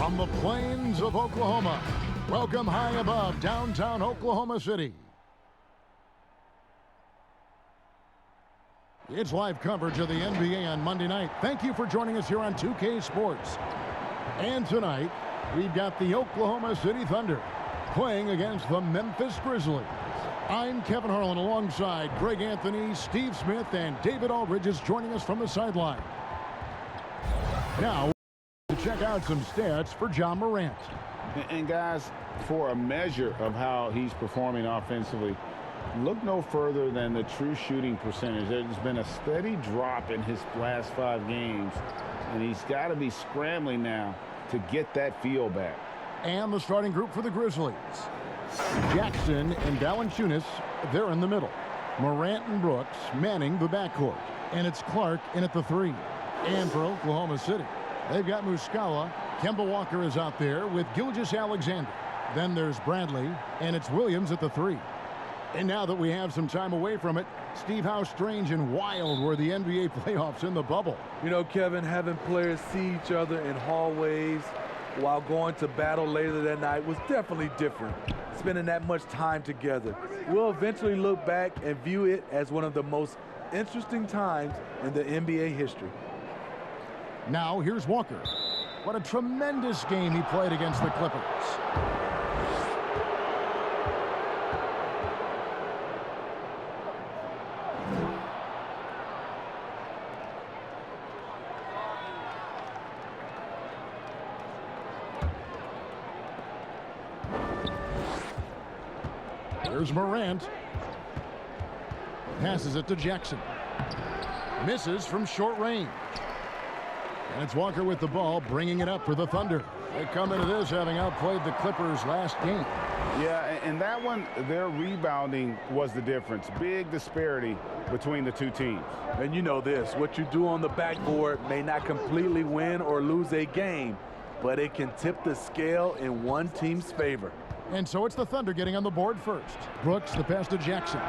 From the plains of Oklahoma, welcome high above downtown Oklahoma City. It's live coverage of the NBA on Monday night. Thank you for joining us here on 2K Sports. And tonight, we've got the Oklahoma City Thunder playing against the Memphis Grizzlies. I'm Kevin Harlan alongside Greg Anthony, Steve Smith, and David Aldridge is joining us from the sideline. Now, to check out some stats for John Morant. And guys, for a measure of how he's performing offensively, look no further than the true shooting percentage. There's been a steady drop in his last 5 games, and he's got to be scrambling now to get that feel back. And the starting group for the Grizzlies. Jackson and Valanciunas, they're in the middle. Morant and Brooks manning the backcourt. And it's Clark in at the 3. And for Oklahoma City, they've got Muscala. Kemba Walker is out there with Gilgeous-Alexander. Then there's Bradley, and it's Williams at the 3. And now that we have some time away from it, Steve, how strange and wild were the NBA playoffs in the bubble? You know, Kevin, having players see each other in hallways while going to battle later that night was definitely different. Spending that much time together. We'll eventually look back and view it as one of the most interesting times in the NBA history. Now, here's Walker. What a tremendous game he played against the Clippers. Here's Morant. Passes it to Jackson. Misses from short range. And it's Walker with the ball, bringing it up for the Thunder. They come into this having outplayed the Clippers last game. Yeah, and that one, their rebounding was the difference. Big disparity between the two teams. And you know this, what you do on the backboard may not completely win or lose a game, but it can tip the scale in one team's favor. And so it's the Thunder getting on the board first. Brooks, the pass to Jackson.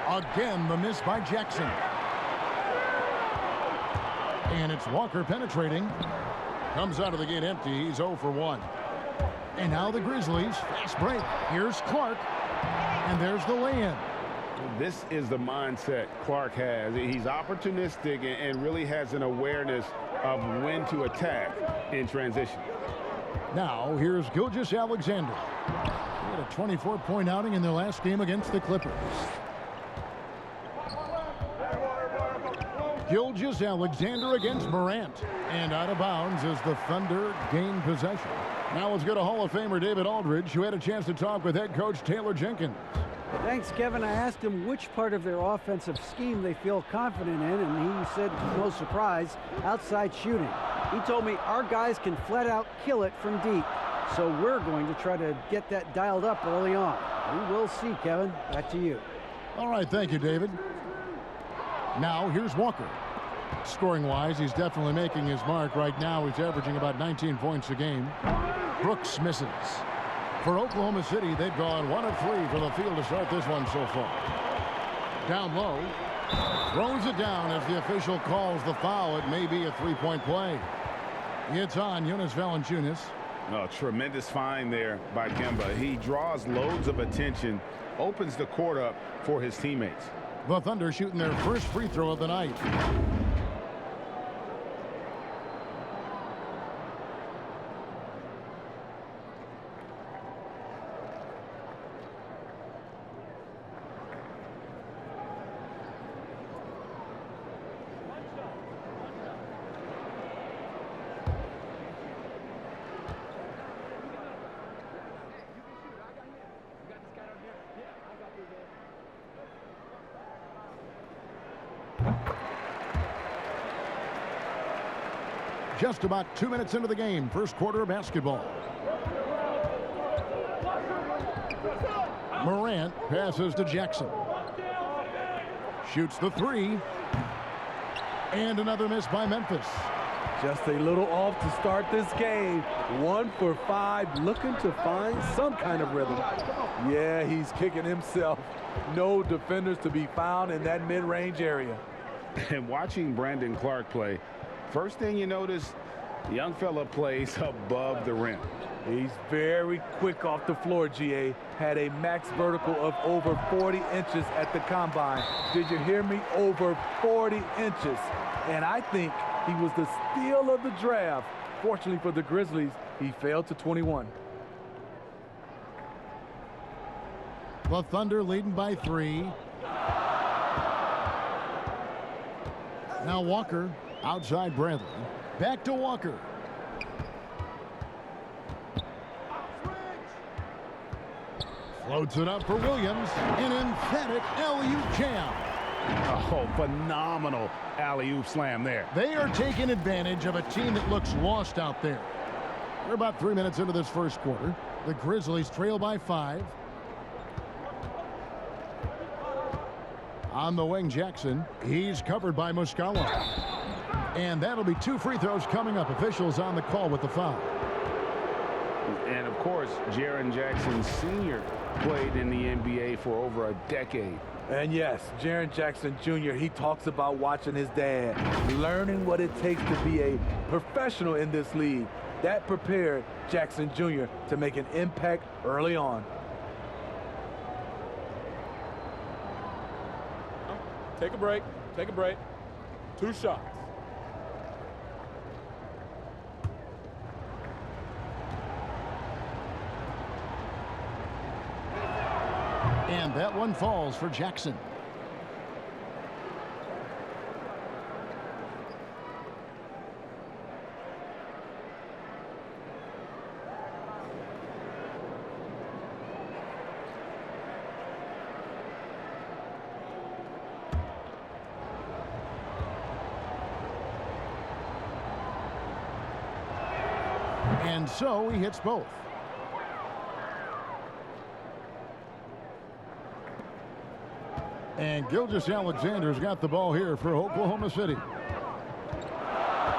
Again, the miss by Jackson. And it's Walker penetrating. Comes out of the gate empty. He's 0 for 1. And now the Grizzlies. Fast break. Here's Clark. And there's the lay-in. This is the mindset Clark has. He's opportunistic and really has an awareness of when to attack in transition. Now, here's Gilgeous-Alexander. He had a 24-point outing in their last game against the Clippers. Gilgeous-Alexander against Morant. And out of bounds as the Thunder gain possession. Now let's go to Hall of Famer David Aldridge, who had a chance to talk with head coach Taylor Jenkins. Thanks, Kevin. I asked him which part of their offensive scheme they feel confident in, and he said, no surprise, outside shooting. He told me our guys can flat out kill it from deep. So we're going to try to get that dialed up early on. We will see, Kevin. Back to you. All right, thank you, David. Now, here's Walker. Scoring-wise, he's definitely making his mark. Right now, he's averaging about 19 points a game. Brooks misses. For Oklahoma City, they've gone 1 of 3 from the field to start this one so far. Down low. Throws it down as the official calls the foul. It may be a 3-point play. It's on Jonas Valanciunas. Oh, tremendous find there by Kemba. He draws loads of attention, opens the court up for his teammates. The Thunder shooting their first free throw of the night. Just about 2 minutes into the game, first quarter of basketball. Morant passes to Jackson. Shoots the 3. And another miss by Memphis. Just a little off to start this game. 1 for 5, looking to find some kind of rhythm. Yeah, he's kicking himself. No defenders to be found in that mid-range area. And watching Brandon Clark play, first thing you notice, The young fella plays above the rim. He's very quick off the floor, GA. Had a max vertical of over 40 inches at the combine. Did you hear me? Over 40 inches. And I think he was the steal of the draft. Fortunately for the Grizzlies, he fell to 21. The Thunder leading by 3. Now Walker outside Bradley. Back to Walker. Floats it up for Williams. An emphatic alley-oop jam. Oh, phenomenal alley-oop slam there. They are taking advantage of a team that looks lost out there. We're about 3 minutes into this first quarter. The Grizzlies trail by 5. On the wing, Jackson. He's covered by Muscala. And that'll be 2 free throws coming up. Officials on the call with the foul. And, of course, Jaren Jackson Sr. played in the NBA for over a decade. And yes, Jaren Jackson Jr., he talks about watching his dad, learning what it takes to be a professional in this league. That prepared Jackson Jr. to make an impact early on. Take a break. Take a break. 2 shots. And that one falls for Jackson. And so he hits both. And Gilgeous-Alexander's got the ball here for Oklahoma City.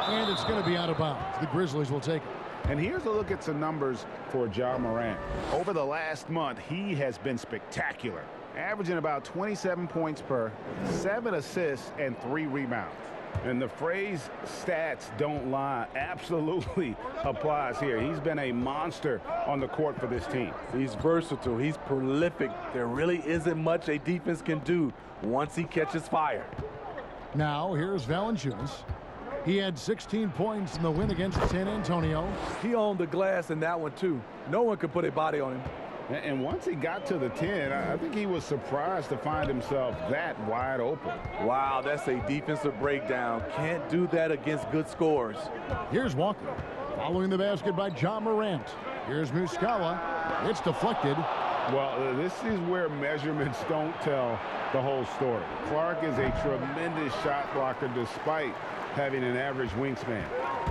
And it's going to be out of bounds. The Grizzlies will take it. And here's a look at some numbers for Ja Morant. Over the last month, he has been spectacular, averaging about 27 points per, 7 assists, and 3 rebounds. And the phrase stats don't lie absolutely applies here. He's been a monster on the court for this team. He's versatile. He's prolific. There really isn't much a defense can do once he catches fire. Now here's Valanciunas. He had 16 points in the win against San Antonio. He owned the glass in that one, too. No one could put a body on him. And once he got to the 10, I think he was surprised to find himself that wide open. Wow, that's a defensive breakdown. Can't do that against good scores. Here's Walker. Following the basket by Ja Morant. Here's Muscala. It's deflected. Well, this is where measurements don't tell the whole story. Clark is a tremendous shot blocker despite having an average wingspan.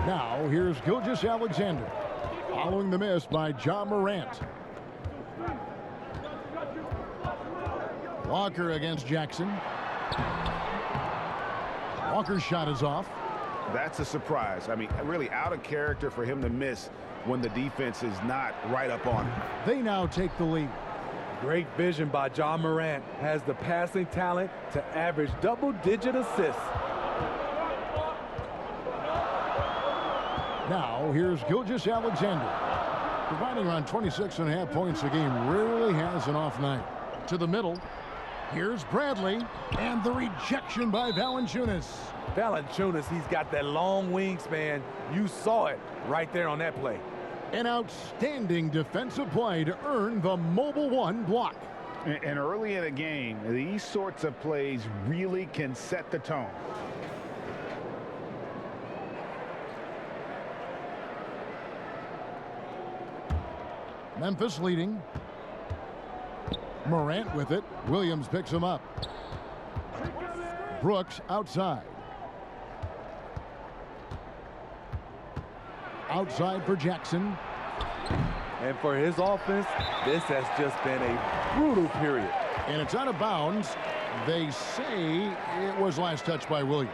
Now here's Gilgeous-Alexander. Following the miss by Ja Morant. Walker against Jackson. Walker's shot is off. That's a surprise. I mean, really out of character for him to miss when the defense is not right up on him. They now take the lead. Great vision by Ja Morant. Has the passing talent to average double-digit assists. Now here's Gilgeous-Alexander. Providing around 26.5 points a game. Rarely has an off night. To the middle. Here's Bradley, and the rejection by Valanciunas. Valanciunas, he's got that long wingspan. You saw it right there on that play. An outstanding defensive play to earn the Mobile One block. And early in a game, these sorts of plays really can set the tone. Memphis leading. Morant with it. Williams picks him up. Brooks outside. Outside for Jackson. And for his offense, this has just been a brutal period. And it's out of bounds. They say it was last touched by Williams.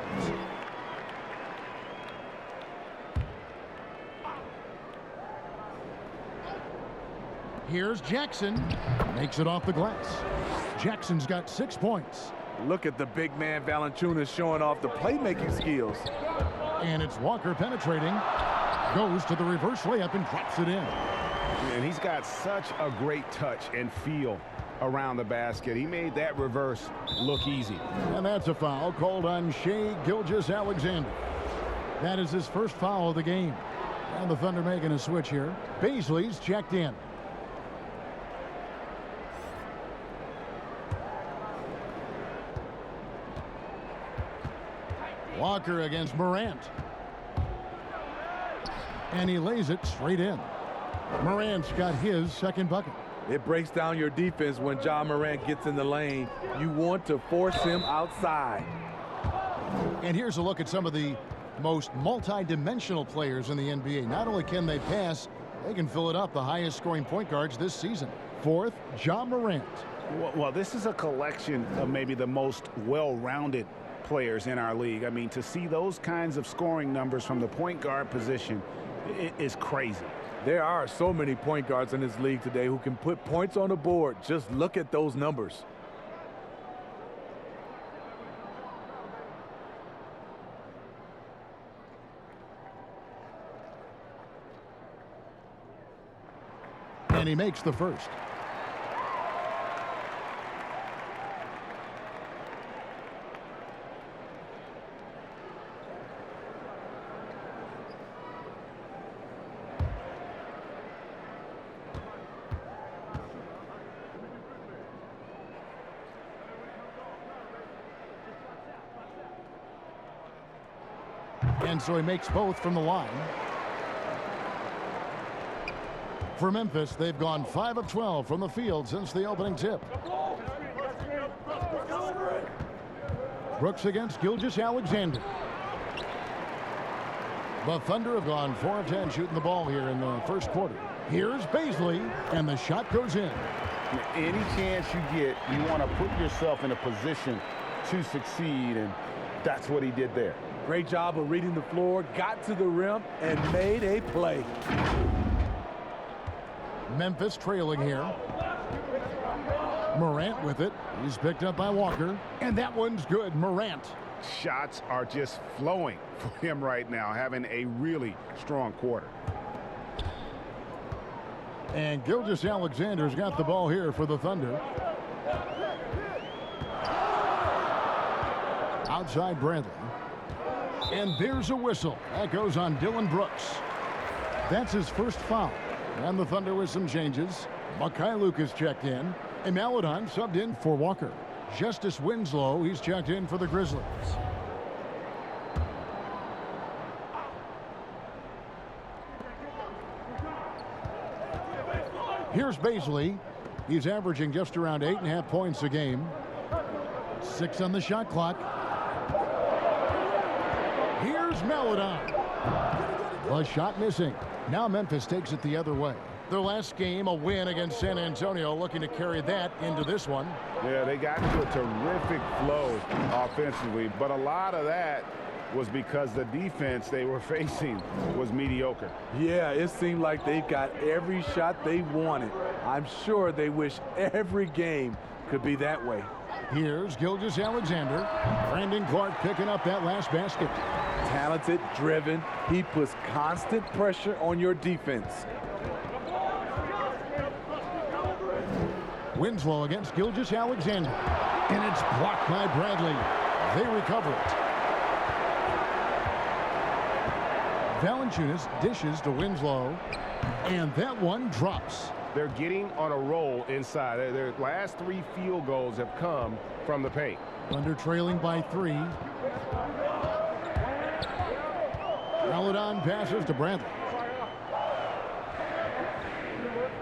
Here's Jackson. Makes it off the glass. Jackson's got 6 points. Look at the big man Valanciunas showing off the playmaking skills. And it's Walker penetrating. Goes to the reverse layup and drops it in. And he's got such a great touch and feel around the basket. He made that reverse look easy. And that's a foul called on Shai Gilgeous-Alexander. That is his first foul of the game. And the Thunder making a switch here. Bazley's checked in. Walker against Morant. And he lays it straight in. Morant's got his second bucket. It breaks down your defense when Ja Morant gets in the lane. You want to force him outside. And here's a look at some of the most multi-dimensional players in the NBA. Not only can they pass, they can fill it up. The highest scoring point guards this season. Fourth, Ja Morant. Well, this is a collection of maybe the most well-rounded players in our league. I mean, to see those kinds of scoring numbers from the point guard position is crazy. There are so many point guards in this league today who can put points on the board. Just look at those numbers. And he makes the first. And so he makes both from the line. For Memphis, they've gone 5 of 12 from the field since the opening tip. Brooks against Gilgeous-Alexander. The Thunder have gone 4 of 10 shooting the ball here in the first quarter. Here's Bazley, and the shot goes in. Any chance you get, you want to put yourself in a position to succeed, and that's what he did there. Great job of reading the floor, got to the rim, and made a play. Memphis trailing here. Morant with it. He's picked up by Walker. And that one's good. Morant. Shots are just flowing for him right now, having a really strong quarter. And Gilgeous-Alexander's got the ball here for the Thunder. Outside Bradley. And there's a whistle. That goes on Dylan Brooks. That's his first foul. And the Thunder with some changes. Mikhailuk is checked in. And Maladon subbed in for Walker. Justice Winslow, he's checked in for the Grizzlies. Here's Bazley. He's averaging just around 8.5 points a game. 6 on the shot clock. Here's Maladon. A shot missing. Now Memphis takes it the other way. Their last game, a win against San Antonio, looking to carry that into this one. Yeah, they got into a terrific flow offensively, but a lot of that was because the defense they were facing was mediocre. Yeah, it seemed like they got every shot they wanted. I'm sure they wish every game could be that way. Here's Gilgeous-Alexander. Brandon Clark picking up that last basket. Talented, driven. He puts constant pressure on your defense. Winslow against Gilgeous-Alexander. And it's blocked by Bradley. They recover it. Valanciunas dishes to Winslow. And that one drops. They're getting on a roll inside. Their last 3 field goals have come from the paint. Thunder trailing by 3. Maladon passes to Bradley.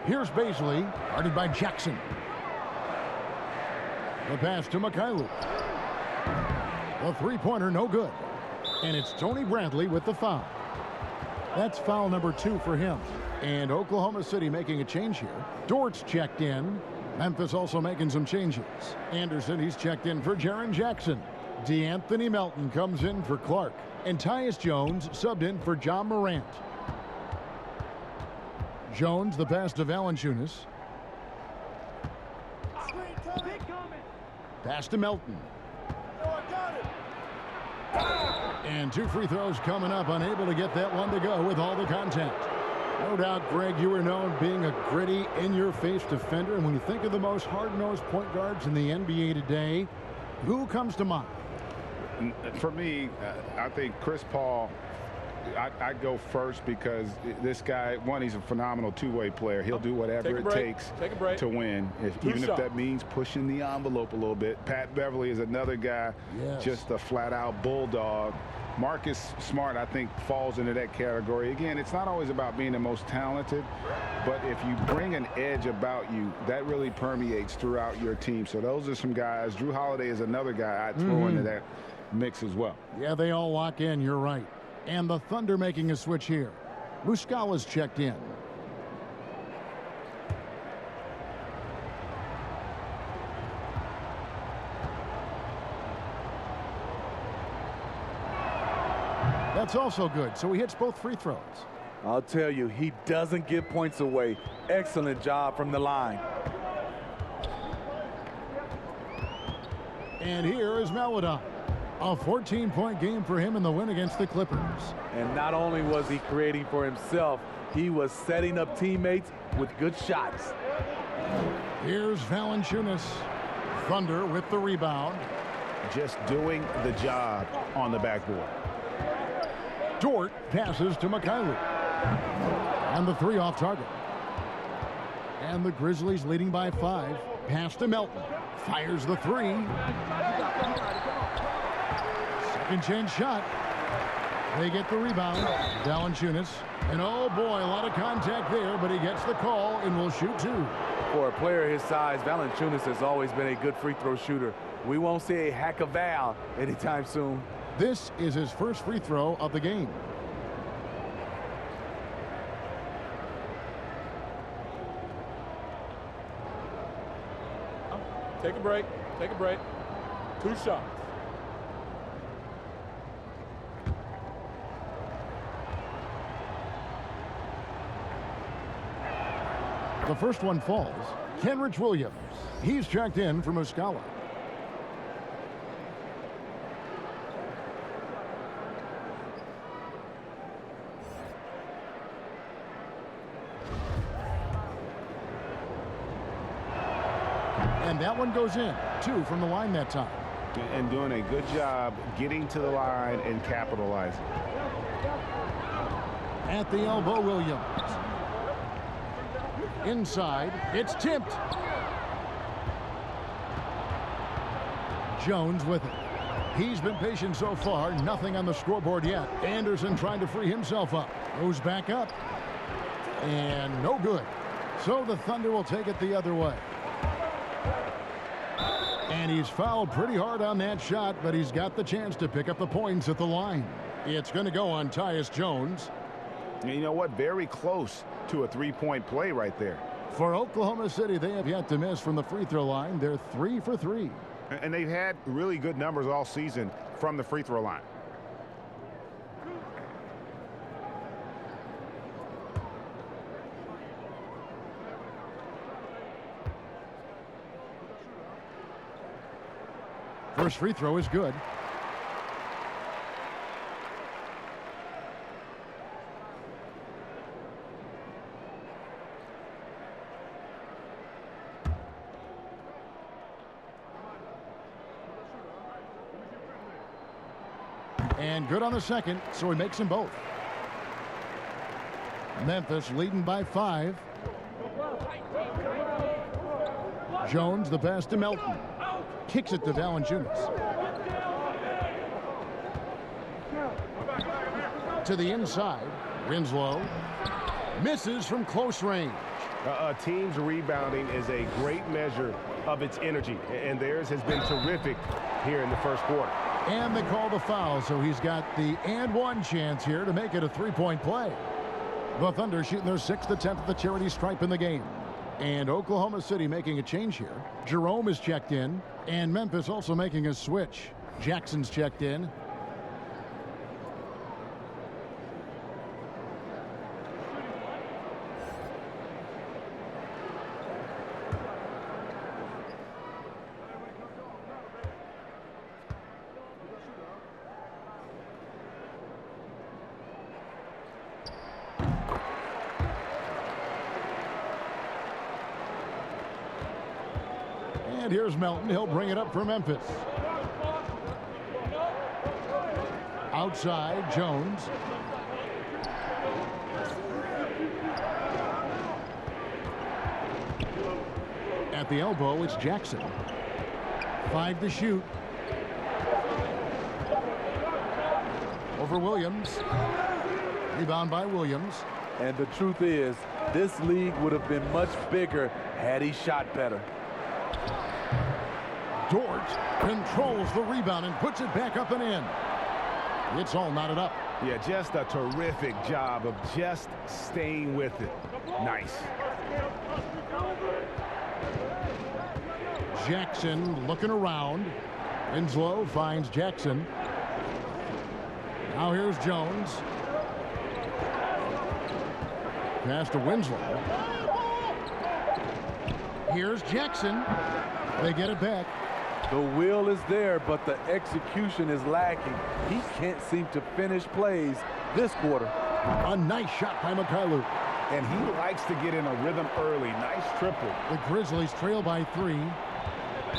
Here's Bazley, guarded by Jackson. The pass to Mikhailuk. The three-pointer, no good. And it's Tony Bradley with the foul. That's foul number 2 for him. And Oklahoma City making a change here. Dort's checked in. Memphis also making some changes. Anderson, he's checked in for Jaren Jackson. DeAnthony Melton comes in for Clark. And Tyus Jones subbed in for Ja Morant. Jones, the pass to Valanciunas. Pass to Melton. And 2 free throws coming up, unable to get that one to go with all the contact. No doubt, Greg, you were known being a gritty, in-your-face defender. And when you think of the most hard-nosed point guards in the NBA today, who comes to mind? For me, I think Chris Paul, I'd go first because this guy, one, he's a phenomenal two-way player. He'll do whatever it takes to win, even if that means pushing the envelope a little bit. Pat Beverly is another guy, just a flat-out bulldog. Marcus Smart, I think, falls into that category. Again, it's not always about being the most talented, but if you bring an edge about you, that really permeates throughout your team. So those are some guys. Drew Holiday is another guy I'd throw into that mix as well. Yeah, they all lock in. You're right. And the Thunder making a switch here. Muscala's checked in. That's also good. So he hits both free throws. I'll tell you, he doesn't give points away. Excellent job from the line. And here is Maladon. A 14-point game for him in the win against the Clippers. And not only was he creating for himself, he was setting up teammates with good shots. Here's Valanciunas. Thunder with the rebound. Just doing the job on the backboard. Dort passes to Mikhailiuk. And the 3 off target. And the Grizzlies leading by 5. Pass to Melton. Fires the 3. Second chance shot. They get the rebound. Valanciunas. And oh boy, a lot of contact there, but he gets the call and will shoot 2. For a player his size, Valanciunas has always been a good free throw shooter. We won't see a hack of Val anytime soon. This is his first free throw of the game. Take a break. Take a break. 2 shots. The first one falls. Kenrich Williams. He's checked in for Muscala. And that one goes in. 2 from the line that time. And doing a good job getting to the line and capitalizing. At the elbow, Williams. Inside, it's tipped. Jones with it. He's been patient so far. Nothing on the scoreboard yet. Anderson trying to free himself up. Goes back up. And no good. So the Thunder will take it the other way. And he's fouled pretty hard on that shot, but he's got the chance to pick up the points at the line. It's going to go on Tyus Jones. And you know what? Very close to a 3-point play right there. For Oklahoma City, they have yet to miss from the free throw line. They're 3 for 3. And they've had really good numbers all season from the free throw line. First free throw is good. And good on the second, so he makes them both. Memphis leading by 5. Jones, the pass to Melton. Kicks it to Valanciunas. To the inside. Winslow. Misses from close range. A team's rebounding is a great measure of its energy, and theirs has been terrific here in the first quarter. And they call the foul, so he's got the and one chance here to make it a 3-point play. The Thunder shooting their 6th attempt at the charity stripe in the game. And Oklahoma City making a change here. Jerome is checked in, and Memphis also making a switch. Jackson's checked in. And here's Melton. He'll bring it up for Memphis. Outside, Jones. At the elbow, it's Jackson. 5 to shoot. Over Williams. Rebound by Williams. And the truth is, this league would have been much bigger had he shot better. Dort controls the rebound and puts it back up and in. It's all knotted up. Yeah, just a terrific job of just staying with it. Nice. Jackson looking around. Winslow finds Jackson. Now here's Jones. Pass to Winslow. Here's Jackson. They get it back. The will is there, but the execution is lacking. He can't seem to finish plays this quarter. A nice shot by Mikhailuk. And he likes to get in a rhythm early. Nice triple. The Grizzlies trail by 3.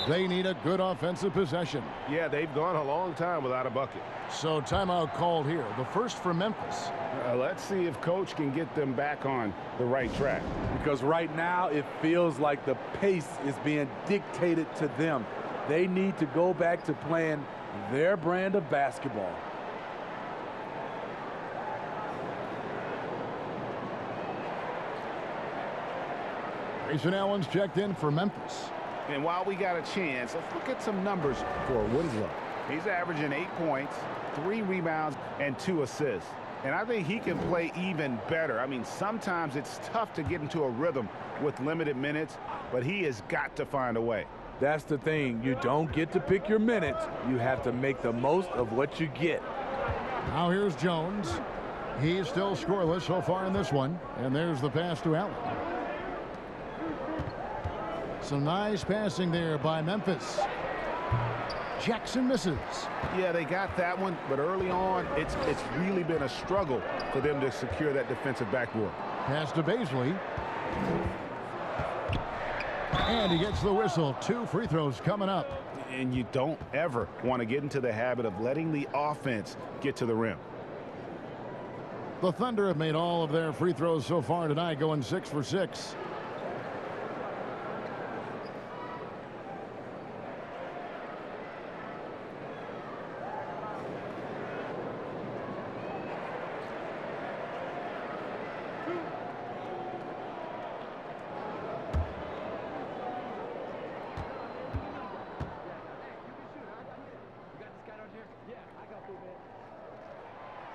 They need a good offensive possession. Yeah, they've gone a long time without a bucket. So timeout called here. The first for Memphis. Let's see if Coach can get them back on the right track. Because right now it feels like the pace is being dictated to them. They need to go back to playing their brand of basketball. Grayson Allen's checked in for Memphis. And while we got a chance, let's look at some numbers for Winslow. He's averaging 8 points, 3 rebounds, and 2 assists. And I think he can play even better. I mean, sometimes it's tough to get into a rhythm with limited minutes, but he has got to find a way. That's the thing. You don't get to pick your minutes. You have to make the most of what you get. Now here's Jones. He's still scoreless so far in this one. And there's the pass to Allen. Some nice passing there by Memphis. Jackson misses. Yeah, they got that one, but early on, it's really been a struggle for them to secure that defensive backboard. Pass to Baisley. And he gets the whistle. 2 free throws coming up. And you don't ever want to get into the habit of letting the offense get to the rim. The Thunder have made all of their free throws so far tonight, going 6 for 6.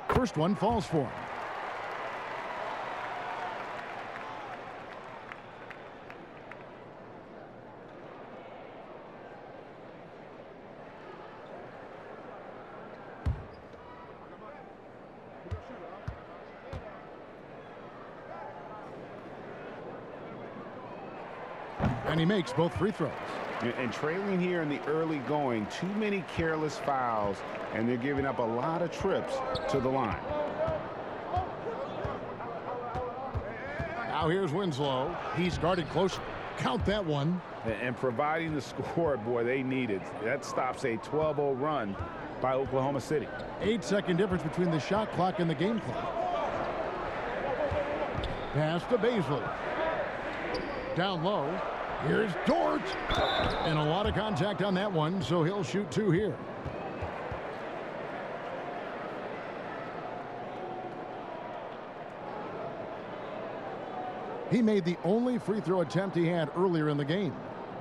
First one falls for him. And he makes both free throws. And trailing here in the early going, too many careless fouls, and they're giving up a lot of trips to the line. Now here's Winslow. He's guarded close. Count that one. And providing the scoreboard they needed. That stops a 12-0 run by Oklahoma City. 8-second difference between the shot clock and the game clock. Pass to Baisley. Down low. Here's Dort. And a lot of contact on that one, so he'll shoot 2 here. He made the only free throw attempt he had earlier in the game.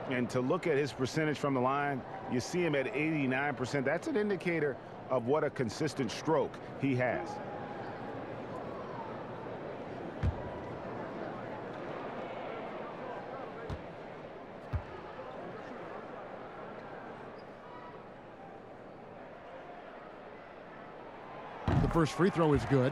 And to look at his percentage from the line, you see him at 89%. That's an indicator of what a consistent stroke he has. The first free throw is good.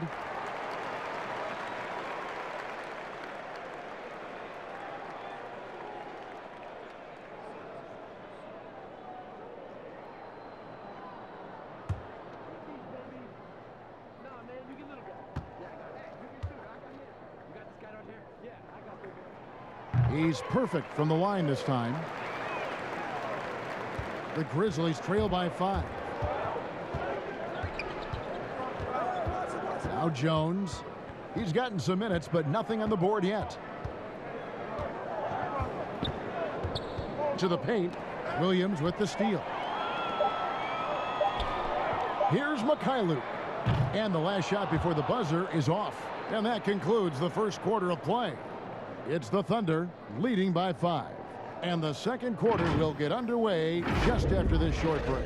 He's perfect from the line this time. The Grizzlies trail by 5. Now Jones. He's gotten some minutes, but nothing on the board yet. To the paint. Williams with the steal. Here's Mikhailuk. And the last shot before the buzzer is off. And that concludes the first quarter of play. It's the Thunder leading by 5. And the second quarter will get underway just after this short break.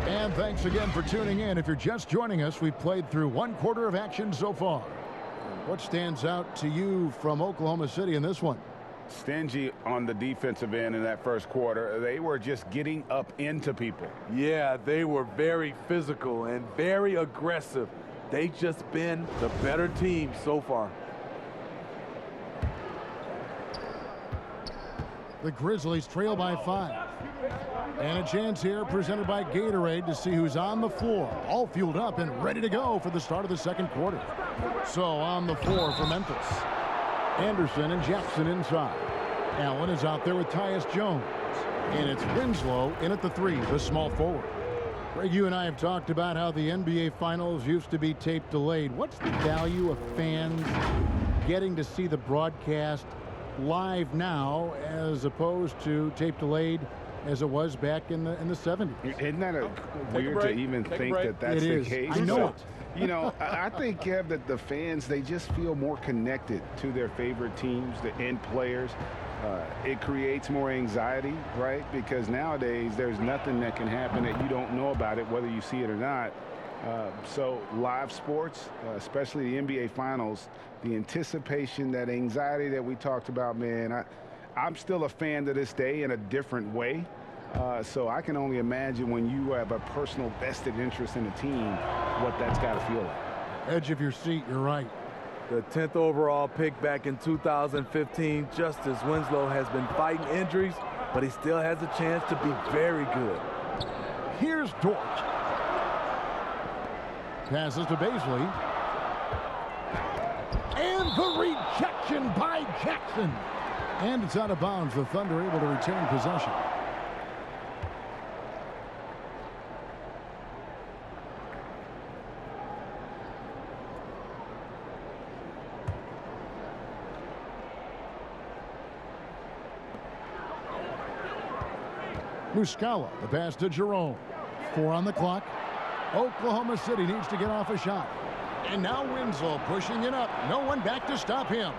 And thanks again for tuning in. If you're just joining us, we've played through one quarter of action so far. What stands out to you from Oklahoma City in this one? Stingy on the defensive end in that first quarter. They were just getting up into people. Yeah, they were very physical and very aggressive. They've just been the better team so far. The Grizzlies trail by 5. And a chance here presented by Gatorade to see who's on the floor. All fueled up and ready to go for the start of the second quarter. So on the floor for Memphis. Anderson and Jackson inside. Allen is out there with Tyus Jones. And it's Winslow in at the 3, the small forward. Greg, you and I have talked about how the NBA Finals used to be tape delayed. What's the value of fans getting to see the broadcast live now as opposed to tape delayed as it was back in the 70s? Isn't that weird to even think that that's the case? I know it. You know, I think, Kev, that the fans, they just feel more connected to their favorite teams, the end players. It creates more anxiety, right? Because nowadays there's nothing that can happen that you don't know about it, whether you see it or not. So live sports, especially the NBA Finals, the anticipation, that anxiety that we talked about, man, I'm still a fan to this day in a different way. So I can only imagine when you have a personal vested interest in a team, what that's got to feel like. Edge of your seat, you're right. The 10th overall pick back in 2015, Justice Winslow has been fighting injuries, but he still has a chance to be very good. Here's Dort. Passes to Baisley. And the rejection by Jackson. And it's out of bounds. The Thunder able to retain possession. Muscala, the pass to Jerome. 4 on the clock. Oklahoma City needs to get off a shot. And now Winslow pushing it up. No one back to stop him.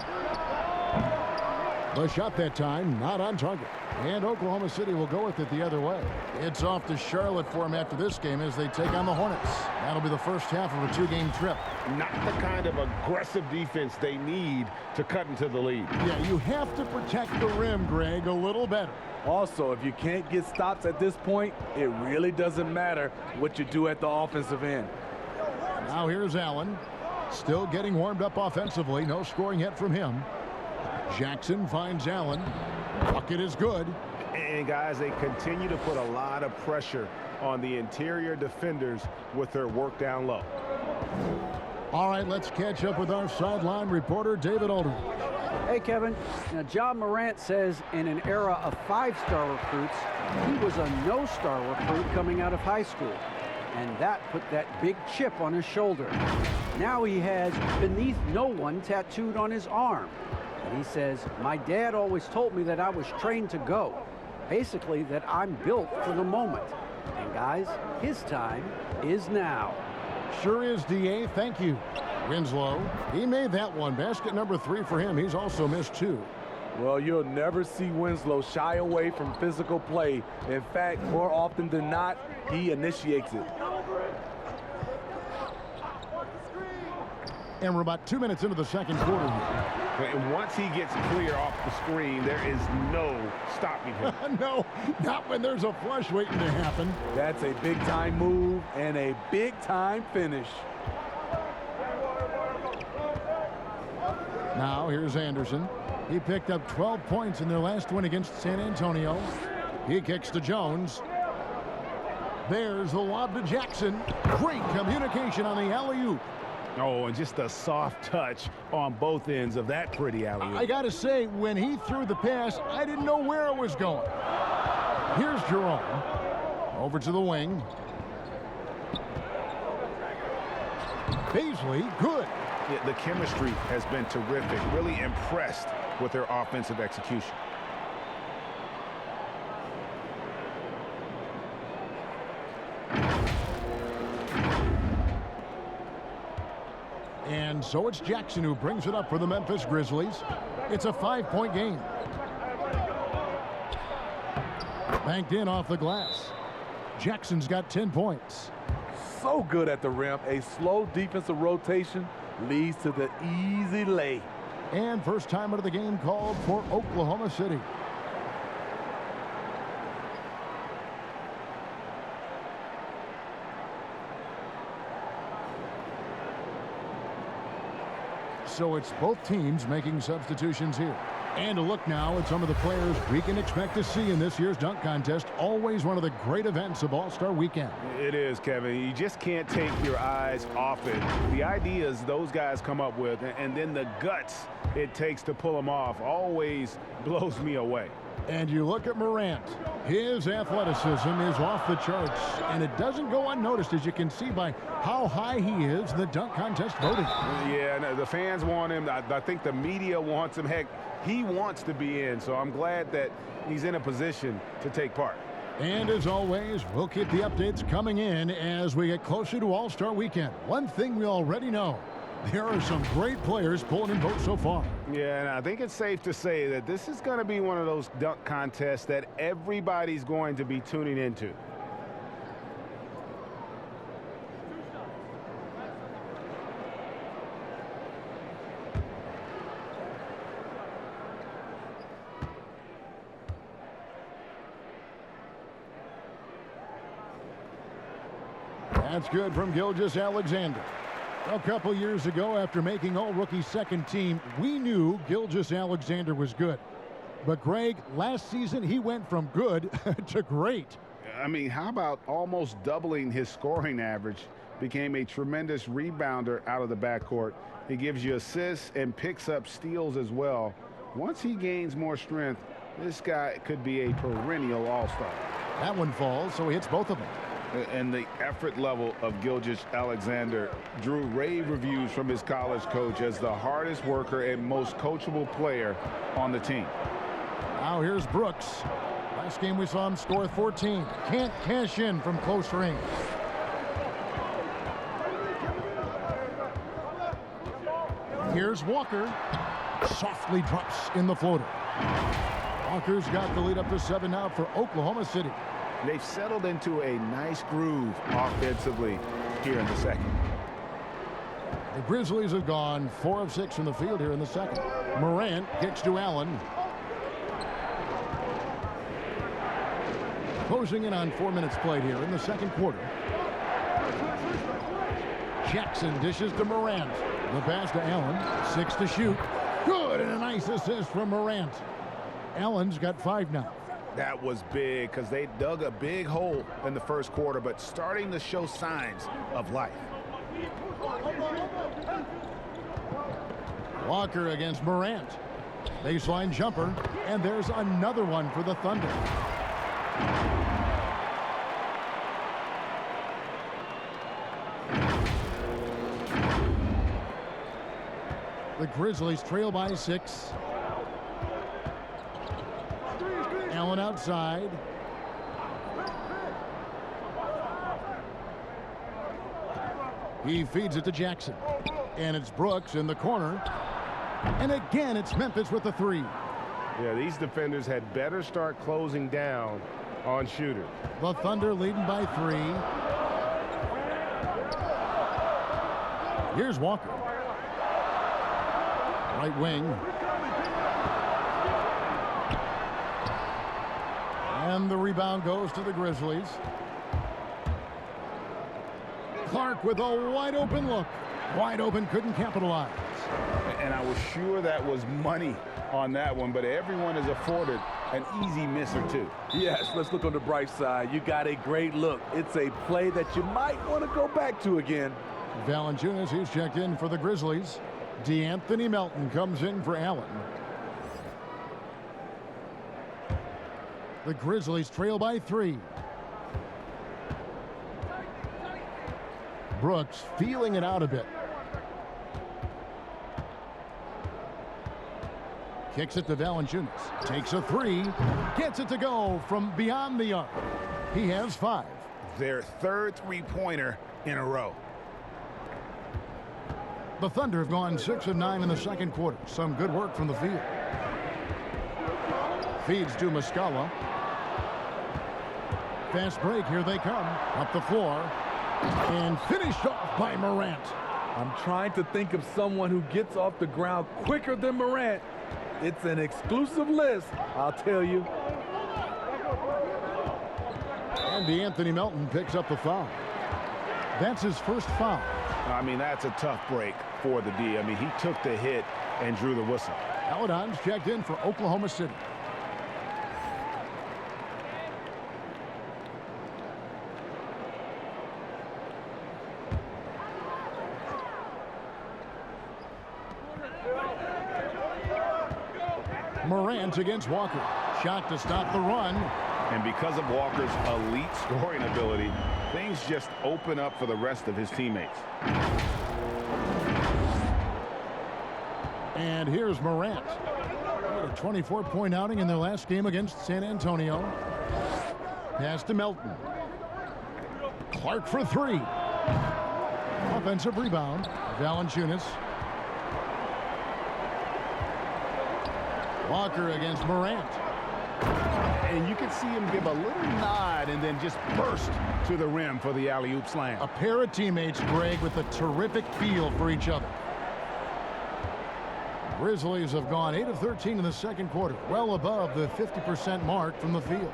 The shot that time not on target. And Oklahoma City will go with it the other way. It's off to Charlotte for them after this game as they take on the Hornets. That'll be the first half of a 2-game trip. Not the kind of aggressive defense they need to cut into the lead. Yeah, you have to protect the rim, Greg, a little better. Also, if you can't get stops at this point, it really doesn't matter what you do at the offensive end. Now here's Allen. Still getting warmed up offensively. No scoring yet from him. Jackson finds Allen. Bucket is good. And guys, they continue to put a lot of pressure on the interior defenders with their work down low. All right, let's catch up with our sideline reporter, David Aldridge. Hey, Kevin. Now, John Morant says in an era of 5-star recruits, he was a no-star recruit coming out of high school. And that put that big chip on his shoulder. Now he has "beneath no one" tattooed on his arm. And he says, my dad always told me that I was trained to go. Basically, that I'm built for the moment. And guys, his time is now. Sure is, DA. Thank you. Winslow, he made that one. Basket number 3 for him. He's also missed 2. Well, you'll never see Winslow shy away from physical play. In fact, more often than not, he initiates it. And we're about 2 minutes into the second quarter here. And once he gets clear off the screen, there is no stopping him. No, not when there's a flush waiting to happen. That's a big-time move and a big-time finish. Now here's Anderson. He picked up 12 points in their last win against San Antonio. He kicks to Jones. There's the lob to Jackson. Great communication on the alley-oop. Oh, and just a soft touch on both ends of that pretty alley-oop. I got to say, when he threw the pass, I didn't know where it was going. Here's Jerome. Over to the wing. Beasley, good. Yeah, the chemistry has been terrific. Really impressed with their offensive execution. And so it's Jackson who brings it up for the Memphis Grizzlies. It's a 5-point game. Banked in off the glass. Jackson's got 10 points. So good at the rim. A slow defensive rotation leads to the easy lay. And first time out of the game called for Oklahoma City. So it's both teams making substitutions here. And a look now at some of the players we can expect to see in this year's dunk contest. Always one of the great events of All-Star Weekend. It is, Kevin. You just can't take your eyes off it. The ideas those guys come up with, and then the guts it takes to pull them off, always blows me away. And you look at Morant. His athleticism is off the charts, and it doesn't go unnoticed, as you can see by how high he is in the dunk contest voting. Yeah, no, the fans want him. I think the media wants him. Heck, he wants to be in, so I'm glad that he's in a position to take part. And as always, we'll keep the updates coming in as we get closer to All-Star Weekend. One thing we already know, there are some great players pulling in votes so far. Yeah, and I think it's safe to say that this is going to be one of those dunk contests that everybody's going to be tuning into. That's good from Gilgeous-Alexander. A couple years ago, after making All-Rookie second team, we knew Gilgeous-Alexander was good. But, Greg, last season he went from good to great. I mean, how about almost doubling his scoring average? Became a tremendous rebounder out of the backcourt. He gives you assists and picks up steals as well. Once he gains more strength, this guy could be a perennial all-star. That one falls, so he hits both of them. And the effort level of Gilgeous-Alexander drew rave reviews from his college coach as the hardest worker and most coachable player on the team. Now here's Brooks. Last game we saw him score 14. Can't cash in from close range. Here's Walker. Softly drops in the floater. Walker's got the lead up to 7 now for Oklahoma City. They've settled into a nice groove offensively here in the second. The Grizzlies have gone 4 of 6 from the field here in the second. Morant kicks to Allen. Closing in on 4 minutes played here in the second quarter. Jackson dishes to Morant. The pass to Allen. 6 to shoot. Good, and a nice assist from Morant. Allen's got 5 now. That was big because they dug a big hole in the first quarter, but starting to show signs of life. Walker against Morant. Baseline jumper, and there's another one for the Thunder. The Grizzlies trail by 6. Allen outside. He feeds it to Jackson. And it's Brooks in the corner. And again, it's Memphis with the 3. Yeah, these defenders had better start closing down on shooters. The Thunder leading by 3. Here's Walker. Right wing. And the rebound goes to the Grizzlies. Clark with a wide open look. Wide open, couldn't capitalize. And I was sure that was money on that one, but everyone is afforded an easy miss or two. Yes, let's look on the bright side. You got a great look. It's a play that you might want to go back to again. Valanciunas, he's checked in for the Grizzlies. DeAnthony Melton comes in for Allen. The Grizzlies trail by 3. Brooks feeling it out a bit. Kicks it to Valanciunas. Takes a 3. Gets it to go from beyond the arc. He has 5. Their third three-pointer in a row. The Thunder have gone 6 of 9 in the second quarter. Some good work from the field. Feeds to Muscala. Fast break. Here they come. Up the floor. And finished off by Morant. I'm trying to think of someone who gets off the ground quicker than Morant. It's an exclusive list, I'll tell you. And DeAnthony Melton picks up the foul. That's his first foul. I mean, that's a tough break for the D. I mean, he took the hit and drew the whistle. Paladon's checked in for Oklahoma City. Morant against Walker. Shot to stop the run. And because of Walker's elite scoring ability, things just open up for the rest of his teammates. And here's Morant. Had a 24-point outing in their last game against San Antonio. Pass to Melton. Clark for 3. Offensive rebound. Valanciunas. Walker against Morant. And you can see him give a little nod and then just burst to the rim for the alley-oop slam. A pair of teammates, Greg, with a terrific feel for each other. Grizzlies have gone 8 of 13 in the second quarter, well above the 50% mark from the field.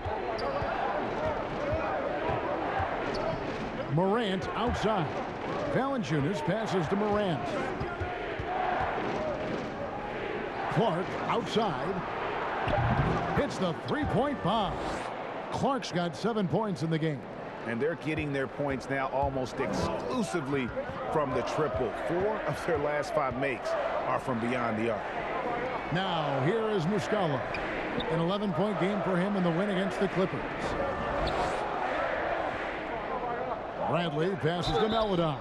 Morant outside. Valanciunas passes to Morant. Clark outside. Hits the three-point bomb. Clark's got 7 points in the game. And they're getting their points now almost exclusively from the triple. 4 of their last 5 makes are from beyond the arc. Now, here is Muscala. An 11-point game for him in the win against the Clippers. Bradley passes to Melodon.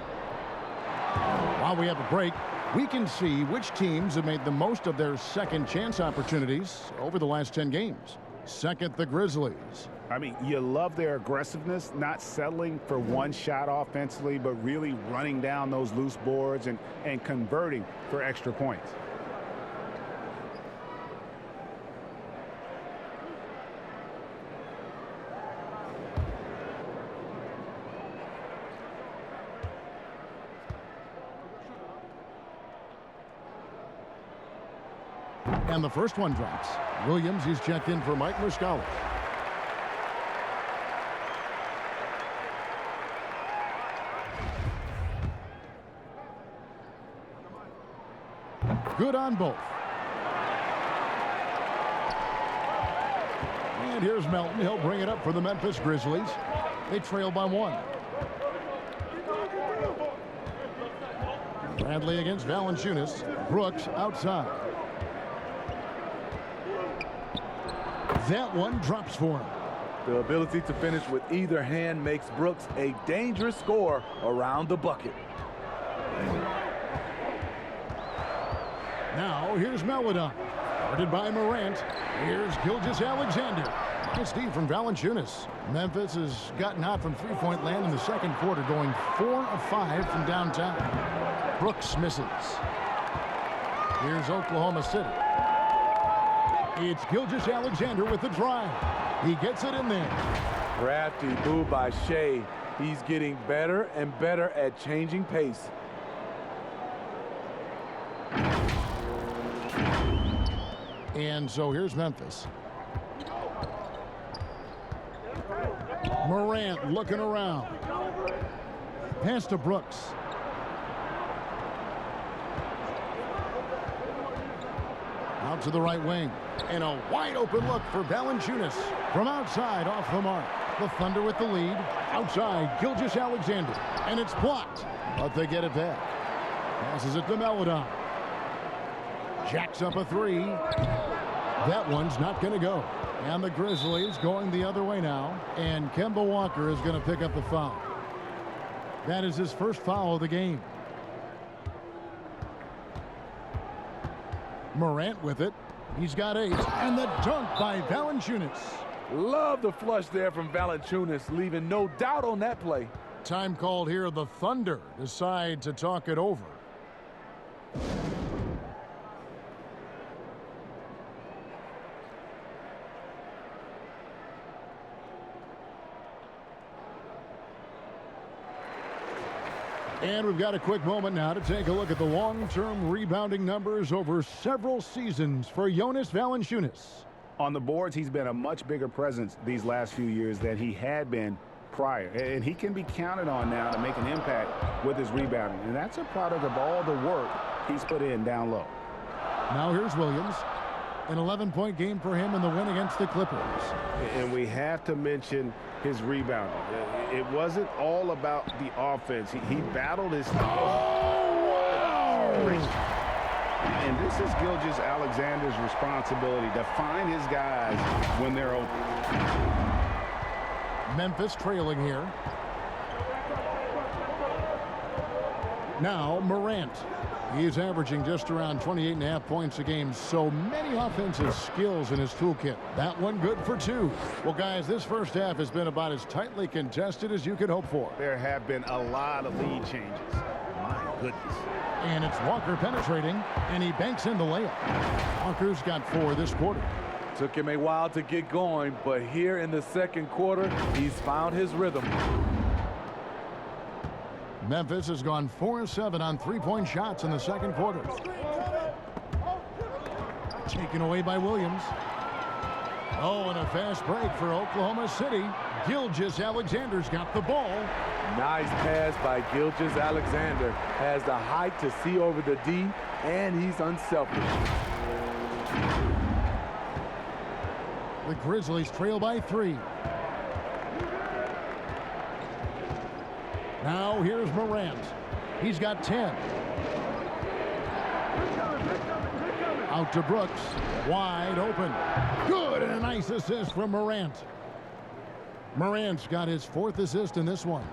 While we have a break, we can see which teams have made the most of their second chance opportunities over the last 10 games. Second, the Grizzlies. I mean, you love their aggressiveness, not settling for one shot offensively, but really running down those loose boards and converting for extra points. And the first one drops. Williams, he's checked in for Mike Muscala. Good on both. And here's Melton. He'll bring it up for the Memphis Grizzlies. They trail by 1. Bradley against Valanciunas. Brooks outside. That one drops for him. The ability to finish with either hand makes Brooks a dangerous scorer around the bucket. Now, here's Melodon. Guarded by Morant. Here's Gilgeous-Alexander. Nice D from Valanciunas. Memphis has gotten hot from three-point land in the second quarter, going 4 of 5 from downtown. Brooks misses. Here's Oklahoma City. It's Gilgeous-Alexander with the drive. He gets it in there. Crafty move by Shea. He's getting better and better at changing pace. And so here's Memphis. Morant looking around. Pass to Brooks. Out to the right wing. And a wide open look for Valanciunas. From outside, off the mark. The Thunder with the lead. Outside, Gilgeous-Alexander. And it's blocked. But they get it back. Passes it to Melodon. Jacks up a three. That one's not going to go. And the Grizzlies going the other way now. And Kemba Walker is going to pick up the foul. That is his first foul of the game. Morant with it. He's got 8. And the dunk by Valanciunas. Love the flush there from Valanciunas, leaving no doubt on that play. Time called here. The Thunder decide to talk it over. And we've got a quick moment now to take a look at the long-term rebounding numbers over several seasons for Jonas Valanciunas. On the boards, he's been a much bigger presence these last few years than he had been prior. And he can be counted on now to make an impact with his rebounding. And that's a product of all the work he's put in down low. Now here's Williams. An 11-point game for him in the win against the Clippers. And we have to mention his rebounding. It wasn't all about the offense. He battled his... And this is Gilgeous-Alexander's responsibility to find his guys when they're open. Memphis trailing here. Now Morant. He's averaging just around 28.5 points a game. So many offensive skills in his toolkit. That one good for 2. Well, guys, this first half has been about as tightly contested as you could hope for. There have been a lot of lead changes. My goodness. And it's Walker penetrating, and he banks in the layup. Walker's got 4 this quarter. Took him a while to get going, but here in the second quarter, he's found his rhythm. Memphis has gone 4-7 on 3-point shots in the second quarter. Taken away by Williams. Oh, and a fast break for Oklahoma City. Gilgeous-Alexander's got the ball. Nice pass by Gilgeous-Alexander. Has the height to see over the D, and he's unselfish. The Grizzlies trail by 3. Now here's Morant. He's got 10. Out to Brooks. Wide open. Good, and a nice assist from Morant. Morant's got his 4th assist in this one.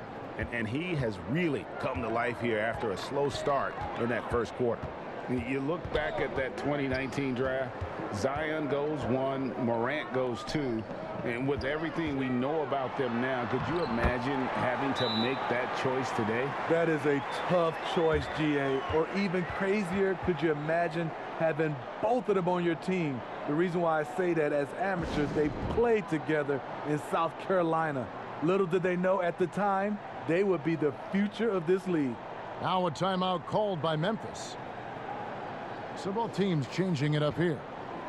And he has really come to life here after a slow start in that first quarter. You look back at that 2019 draft, Zion goes 1, Morant goes 2. And with everything we know about them now, could you imagine having to make that choice today? That is a tough choice, GA. Or even crazier, could you imagine having both of them on your team? The reason why I say that, as amateurs, they played together in South Carolina. Little did they know at the time, they would be the future of this league. Now a timeout called by Memphis. So both teams changing it up here.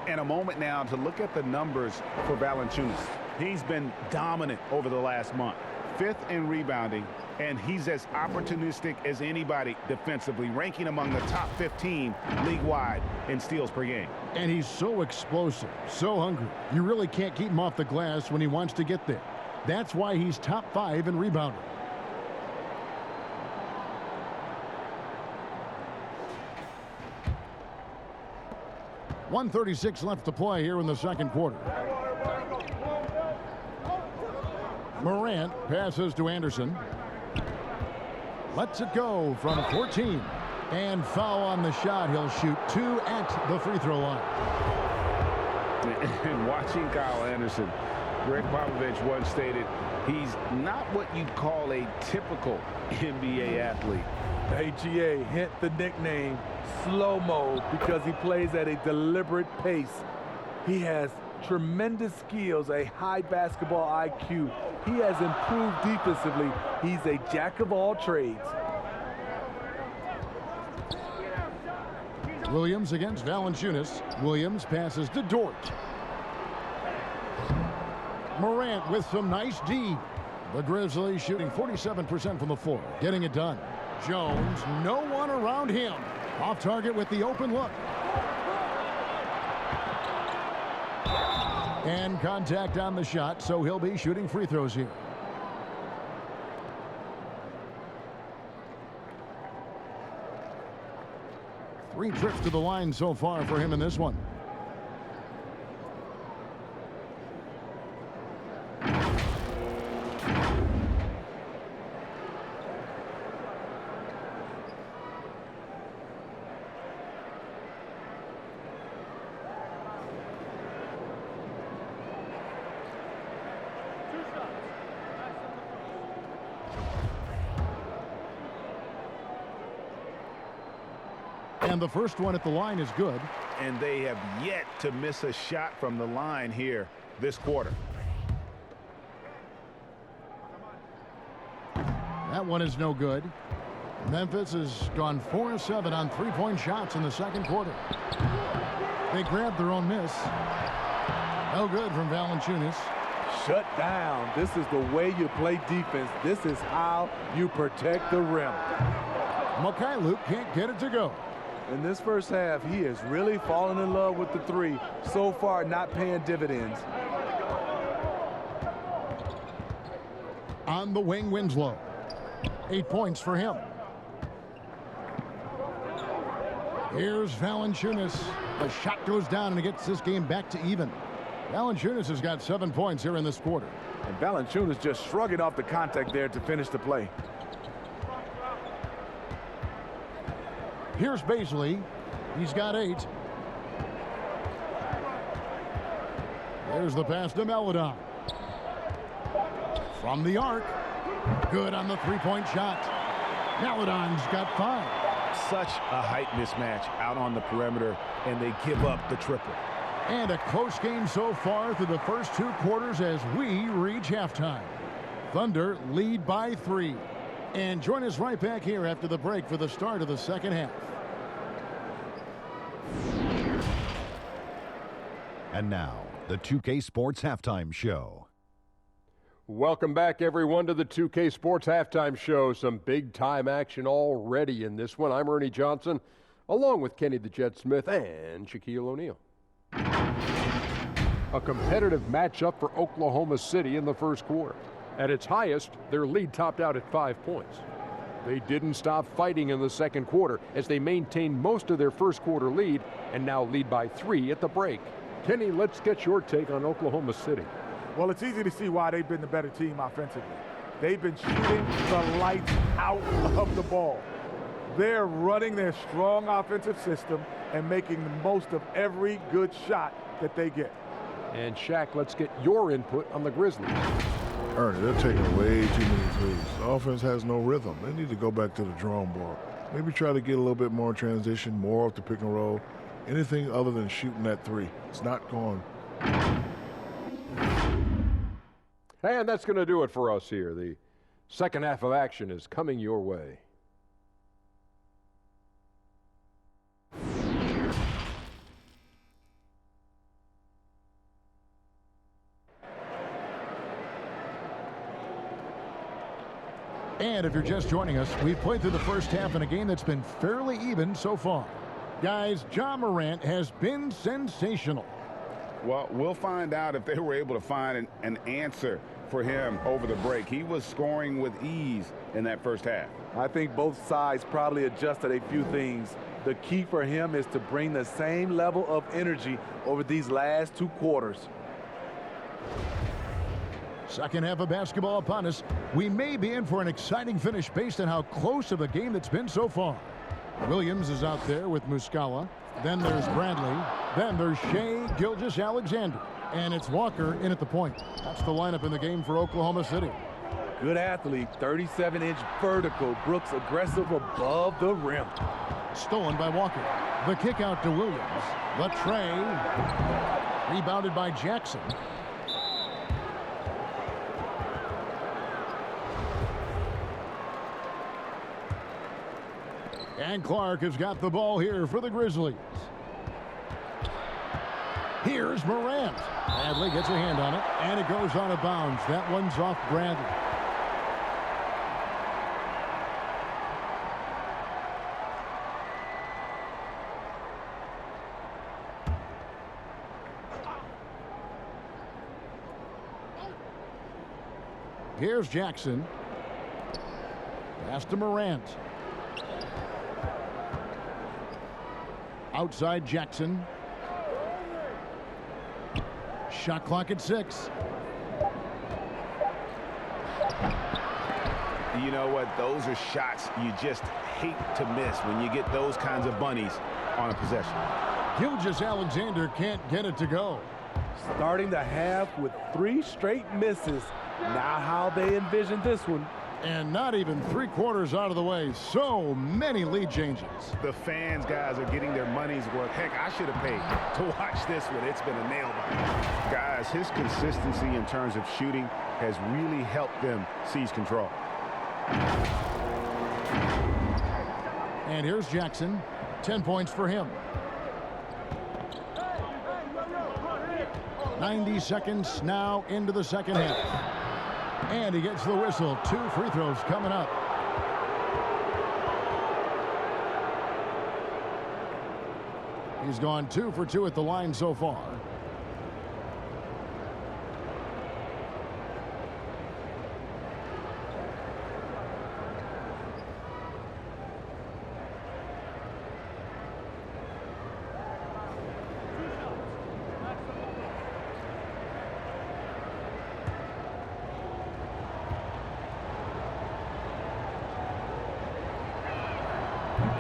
And a moment now to look at the numbers for Valanciunas. He's been dominant over the last month. 5th in rebounding, and he's as opportunistic as anybody defensively, ranking among the top 15 league-wide in steals per game. And he's so explosive, so hungry. You really can't keep him off the glass when he wants to get there. That's why he's top 5 in rebounding. .136 left to play here in the second quarter. Morant passes to Anderson. Lets it go from 14. And foul on the shot. He'll shoot 2 at the free throw line. And watching Kyle Anderson, Greg Popovich once stated, he's not what you'd call a typical NBA athlete. AGA, hint the nickname slow-mo because he plays at a deliberate pace. He has tremendous skills, a high basketball IQ. He has improved defensively. He's a jack of all trades. Williams against Valanciunas. Williams passes to Dort. Morant with some nice D. The Grizzlies shooting 47% from the floor, getting it done. Jones, no one around him. Off target with the open look. And contact on the shot, so he'll be shooting free throws here. Three trips to the line so far for him in this one. And the first one at the line is good. And they have yet to miss a shot from the line here this quarter. That one is no good. Memphis has gone 4 of 7 on three-point shots in the second quarter. They grabbed their own miss. No good from Valanciunas. Shut down. This is the way you play defense. This is how you protect the rim. Luke can't get it to go. In this first half, he has really fallen in love with the three. So far, not paying dividends. On the wing, Winslow. 8 points for him. Here's Valanciunas. The shot goes down and it gets this game back to even. Valanciunas has got 7 points here in this quarter. And Valanciunas just shrugging off the contact there to finish the play. Here's Baisley. He's got 8. There's the pass to Meladon. From the arc. Good on the three-point shot. Meladon's got 5. Such a height mismatch out on the perimeter, and they give up the triple. And a close game so far through the first 2 quarters as we reach halftime. Thunder lead by 3. And join us right back here after the break for the start of the second half. And now, the 2K Sports Halftime Show. Welcome back, everyone, to the 2K Sports Halftime Show. Some big-time action already in this one. I'm Ernie Johnson, along with Kenny the Jet Smith and Shaquille O'Neal. A competitive matchup for Oklahoma City in the first quarter. At its highest, their lead topped out at 5 points. They didn't stop fighting in the second quarter as they maintained most of their first quarter lead and now lead by 3 at the break. Kenny, let's get your take on Oklahoma City. Well, it's easy to see why they've been the better team offensively. They've been shooting the lights out of the ball. They're running their strong offensive system and making the most of every good shot that they get. And Shaq, let's get your input on the Grizzlies. Ernie, they're taking way too many threes. The offense has no rhythm. They need to go back to the drawing board. Maybe try to get a little bit more transition, more off the pick and roll. Anything other than shooting that 3. It's not going. And that's going to do it for us here. The second half of action is coming your way. And if you're just joining us, we've played through the first half in a game that's been fairly even so far. Guys, Ja Morant has been sensational. Well, we'll find out if they were able to find an answer for him over the break. He was scoring with ease in that first half. I think both sides probably adjusted a few things. The key for him is to bring the same level of energy over these last 2 quarters. Second half of basketball upon us. We may be in for an exciting finish based on how close of a game it's been so far. Williams is out there with Muscala. Then there's Bradley. Then there's Shea Gilgeous-Alexander. And it's Walker in at the point. That's the lineup in the game for Oklahoma City. Good athlete, 37-inch vertical. Brooks aggressive above the rim. Stolen by Walker. The kick out to Williams. The tray. Rebounded by Jackson. And Clark has got the ball here for the Grizzlies. Here's Morant. Bradley gets a hand on it, and it goes out of bounds. That one's off Bradley. Here's Jackson. Pass to Morant. Outside Jackson. Shot clock at 6. You know what? Those are shots you just hate to miss when you get those kinds of bunnies on a possession. Gilgeous-Alexander can't get it to go. Starting the half with 3 straight misses. Not how they envisioned this one. And not even 3/4 out of the way. So many lead changes. The fans, guys, are getting their money's worth. Heck, I should have paid to watch this one. It's been a nail-biter. Guys, his consistency in terms of shooting has really helped them seize control. And here's Jackson. 10 points for him. 90 seconds now into the second half. And he gets the whistle. 2 free throws coming up. He's gone 2 for 2 at the line so far.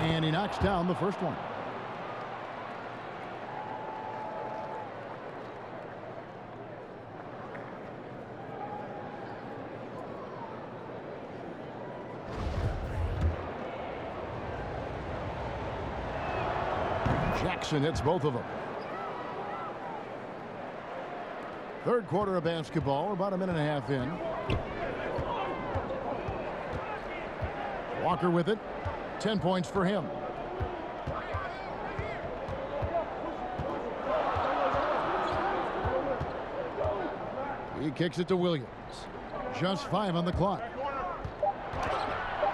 And he knocks down the first one. Jackson hits both of them. Third quarter of basketball, about a minute and a half in. Walker with it. 10 points for him. He kicks it to Williams. Just 5 on the clock.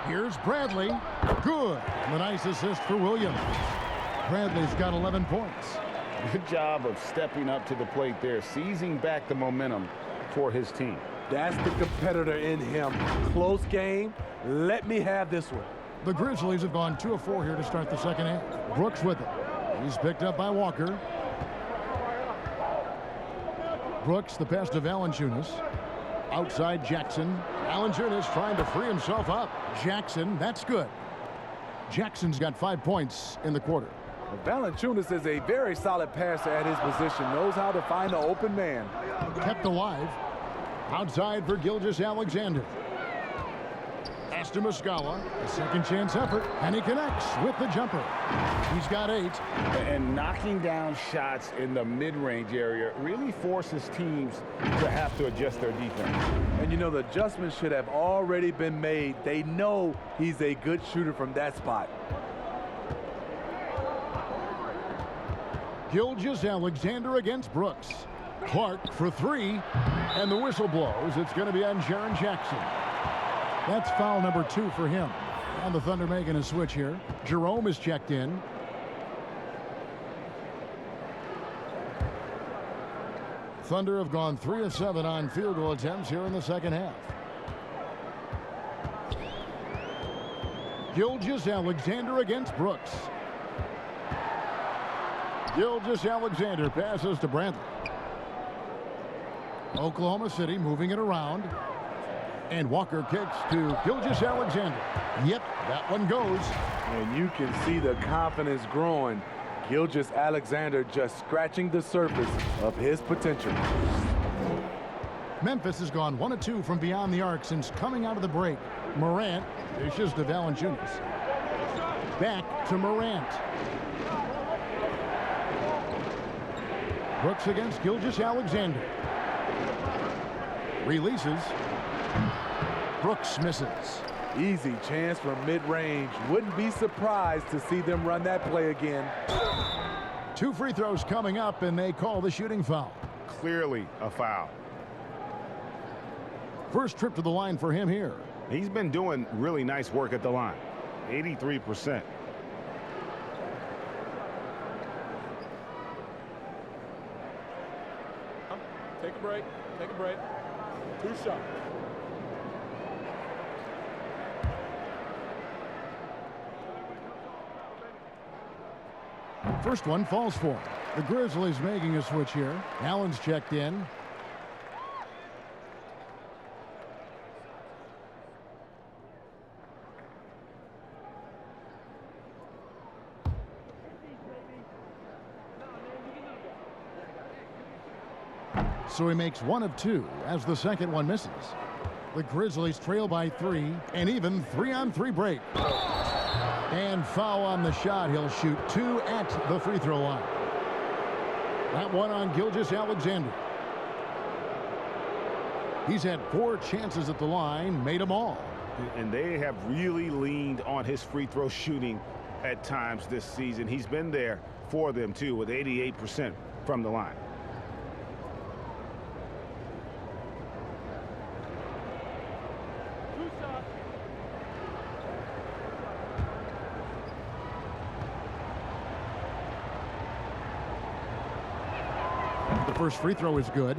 Here's Bradley. Good. The nice assist for Williams. Bradley's got 11 points. Good job of stepping up to the plate there, seizing back the momentum for his team. That's the competitor in him. Close game. Let me have this one. The Grizzlies have gone 2 of 4 here to start the second half. Brooks with it. He's picked up by Walker. Brooks, the pass to Valanciunas. Outside Jackson. Valanciunas trying to free himself up. Jackson, that's good. Jackson's got 5 points in the quarter. Valanciunas is a very solid passer at his position. Knows how to find the open man. Kept alive. Outside for Gilgeous-Alexander. Pass to Muscala. A second chance effort. And he connects with the jumper. He's got 8. And knocking down shots in the mid-range area really forces teams to have to adjust their defense. And you know, the adjustments should have already been made. They know he's a good shooter from that spot. Gilgeous-Alexander against Brooks. Clark for 3. And the whistle blows. It's going to be on Jaren Jackson. That's foul number 2 for him. And the Thunder making a switch here. Jerome is checked in. Thunder have gone 3 of 7 on field goal attempts here in the second half. Gilgeous-Alexander against Brooks. Gilgeous-Alexander passes to Bradley. Oklahoma City moving it around. And Walker kicks to Gilgeous-Alexander. Yep, that one goes. And you can see the confidence growing. Gilgeous-Alexander just scratching the surface of his potential. Memphis has gone 1 of 2 from beyond the arc since coming out of the break. Morant dishes to Valanciunas. Back to Morant. Brooks against Gilgeous-Alexander. Releases. Brooks misses. Easy chance from mid-range. Wouldn't be surprised to see them run that play again. 2 free throws coming up, and they call the shooting foul. Clearly a foul. First trip to the line for him here. He's been doing really nice work at the line. 83%. Take a break. Take a break. 2 shots. First one falls for him. The Grizzlies making a switch here. Allen's checked in. So he makes one of two as the second one misses. The Grizzlies trail by 3, and even 3-on-3 break. And foul on the shot. He'll shoot 2 at the free throw line. That one on Gilgeous-Alexander. He's had 4 chances at the line, made them all. And they have really leaned on his free throw shooting at times this season. He's been there for them, too, with 88% from the line. The first free throw is good.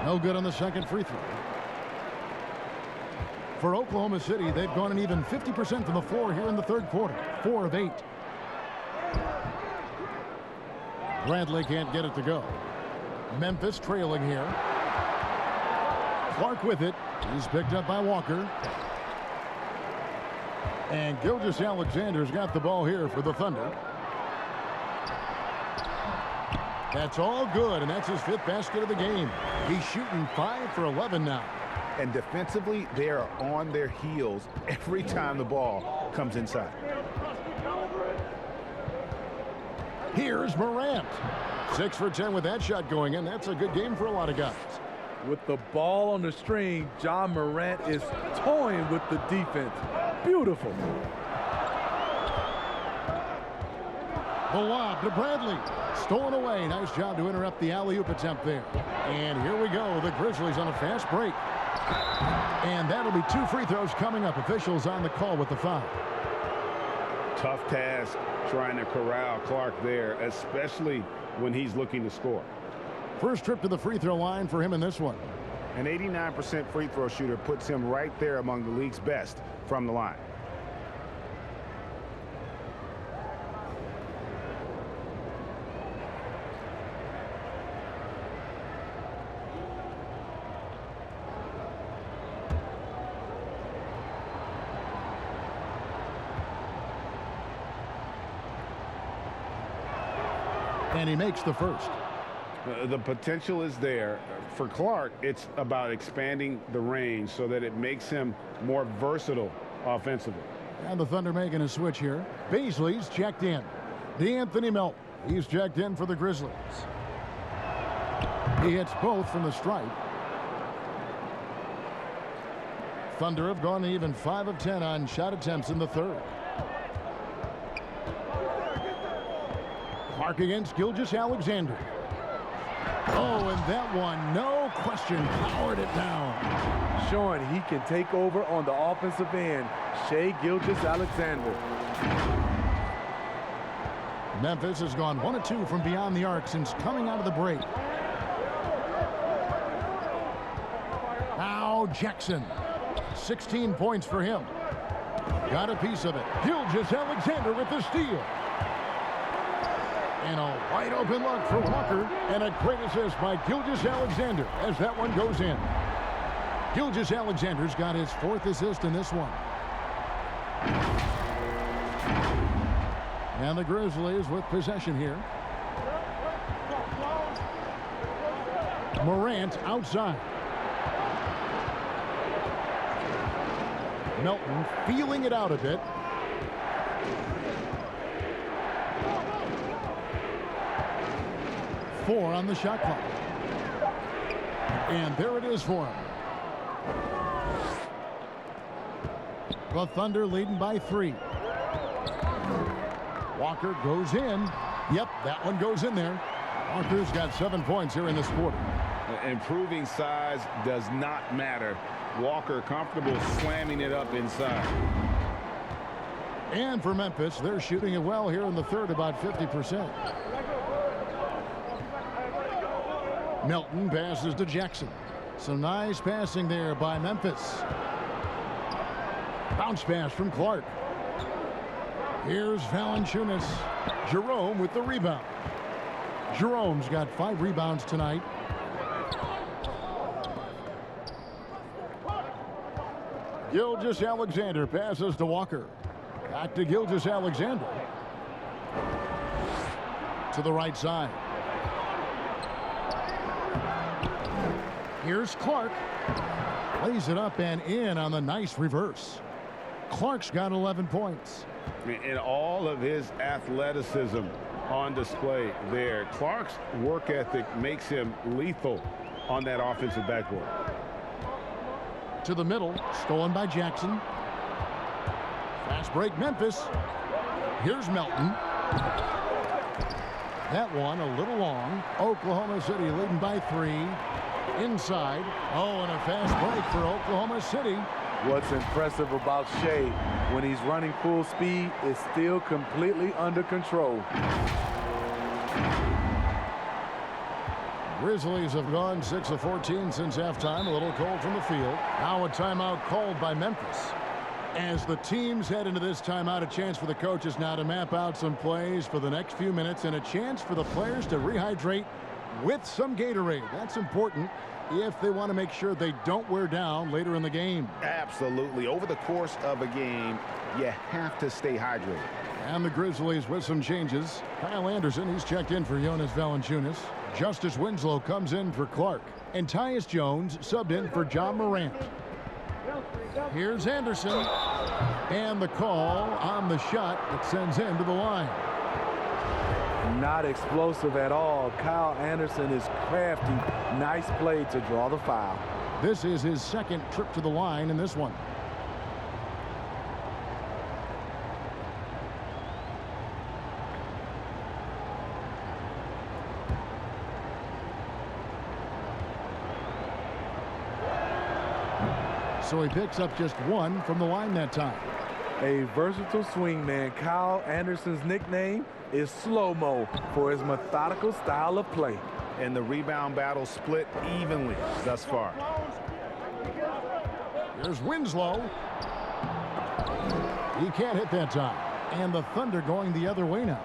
No good on the second free throw. For Oklahoma City, they've gone an even 50% from the floor here in the third quarter. 4 of 8. Bradley can't get it to go. Memphis trailing here. Clark with it. He's picked up by Walker. And Gilgeous-Alexander's got the ball here for the Thunder. That's all good, and that's his 5th basket of the game. He's shooting 5 for 11 now. And defensively, they are on their heels every time the ball comes inside. Here's Morant. 6 for 10 with that shot going in. That's a good game for a lot of guys. With the ball on the string, John Morant is toying with the defense. Beautiful. The lob to Bradley. Stolen away. Nice job to interrupt the alley-oop attempt there. And here we go. The Grizzlies on a fast break. And that'll be 2 free throws coming up. Officials on the call with the foul. Tough task trying to corral Clark there, especially when he's looking to score. First trip to the free throw line for him in this one. An 89% free throw shooter puts him right there among the league's best from the line. And he makes the first. The potential is there. For Clark, it's about expanding the range so that it makes him more versatile offensively. And the Thunder making a switch here. Beasley's checked in. DeAnthony Melton. He's checked in for the Grizzlies. He hits both from the stripe. Thunder have gone even 5 of 10 on shot attempts in the third. Clark against Gilgeous-Alexander. Oh, and that one, no question, powered it down. Showing he can take over on the offensive end. Shai Gilgeous-Alexander. Memphis has gone 1 of 2 from beyond the arc since coming out of the break. Now Jackson. 16 points for him. Got a piece of it. Gilgeous-Alexander with the steal. And a wide open look for Walker. And a great assist by Gilgeous-Alexander as that one goes in. Gilgeous-Alexander's got his 4th assist in this one. And the Grizzlies with possession here. Morant outside. Melton feeling it out a bit. Four on the shot clock. And there it is for him. The Thunder leading by 3. Walker goes in. Yep, that one goes in there. Walker's got 7 points here in this quarter. Improving size does not matter Walker comfortable slamming it up inside. And for Memphis, they're shooting it well here in the third, about 50%. Melton passes to Jackson. Some nice passing there by Memphis. Bounce pass from Clark. Here's Valanciunas. Jerome with the rebound. Jerome's got 5 rebounds tonight. Gilgeous-Alexander passes to Walker. Back to Gilgeous-Alexander. To the right side. Here's Clark. Lays it up and in on the nice reverse. Clark's got 11 points. And all of his athleticism on display there. Clark's work ethic makes him lethal on that offensive backboard. To the middle, stolen by Jackson. Fast break, Memphis. Here's Melton. That one a little long. Oklahoma City leading by 3. Inside. Oh, and a fast break for Oklahoma City. What's impressive about Shea, when he's running full speed, is still completely under control. Grizzlies have gone 6 of 14 since halftime. A little cold from the field. Now a timeout called by Memphis. As the teams head into this timeout, a chance for the coaches now to map out some plays for the next few minutes and a chance for the players to rehydrate with some Gatorade. That's important if they want to make sure they don't wear down later in the game. Absolutely. Over the course of a game, you have to stay hydrated. And the Grizzlies with some changes. Kyle Anderson, he's checked in for Jonas Valanciunas. Justice Winslow comes in for Clark. And Tyus Jones subbed in for John Morant. Here's Anderson. And the call on the shot that sends him to the line. Not explosive at all. Kyle Anderson is crafty. Nice play to draw the foul. This is his second trip to the line in this one. So he picks up just 1 from the line that time. A versatile swingman. Kyle Anderson's nickname is Slow-Mo for his methodical style of play. And the rebound battle split evenly thus far. Here's Winslow. He can't hit that time. And the Thunder going the other way now.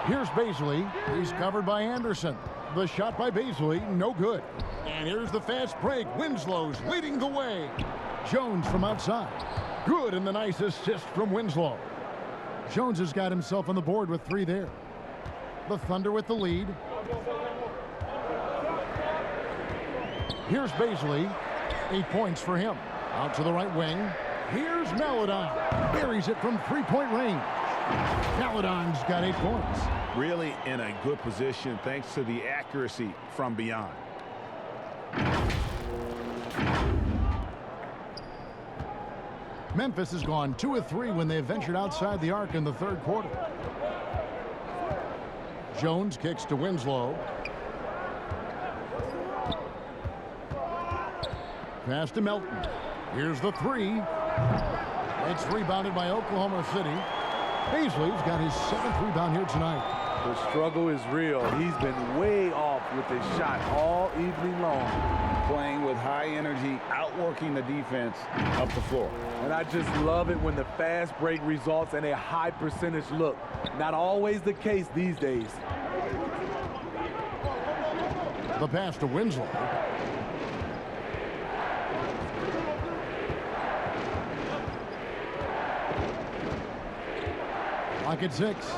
Here's Baisley. He's covered by Anderson. The shot by Baisley, no good. And here's the fast break. Winslow's leading the way. Jones from outside. Good, and the nice assist from Winslow. Jones has got himself on the board with 3 there. The Thunder with the lead. Here's Baisley. 8 points for him. Out to the right wing. Here's Maledon. Buries it from 3-point range. Maledon's got 8 points. Really in a good position thanks to the accuracy from beyond. Memphis has gone 2 of 3 when they ventured outside the arc in the third quarter. Jones kicks to Winslow. Pass to Melton. Here's the 3. It's rebounded by Oklahoma City. Baisley's got his 7th rebound here tonight. The struggle is real. He's been way off with his shot all evening long. Playing with high energy, outworking the defense up the floor. And I just love it when the fast break results in a high percentage look. Not always the case these days. The pass to Winslow. Clock at 6.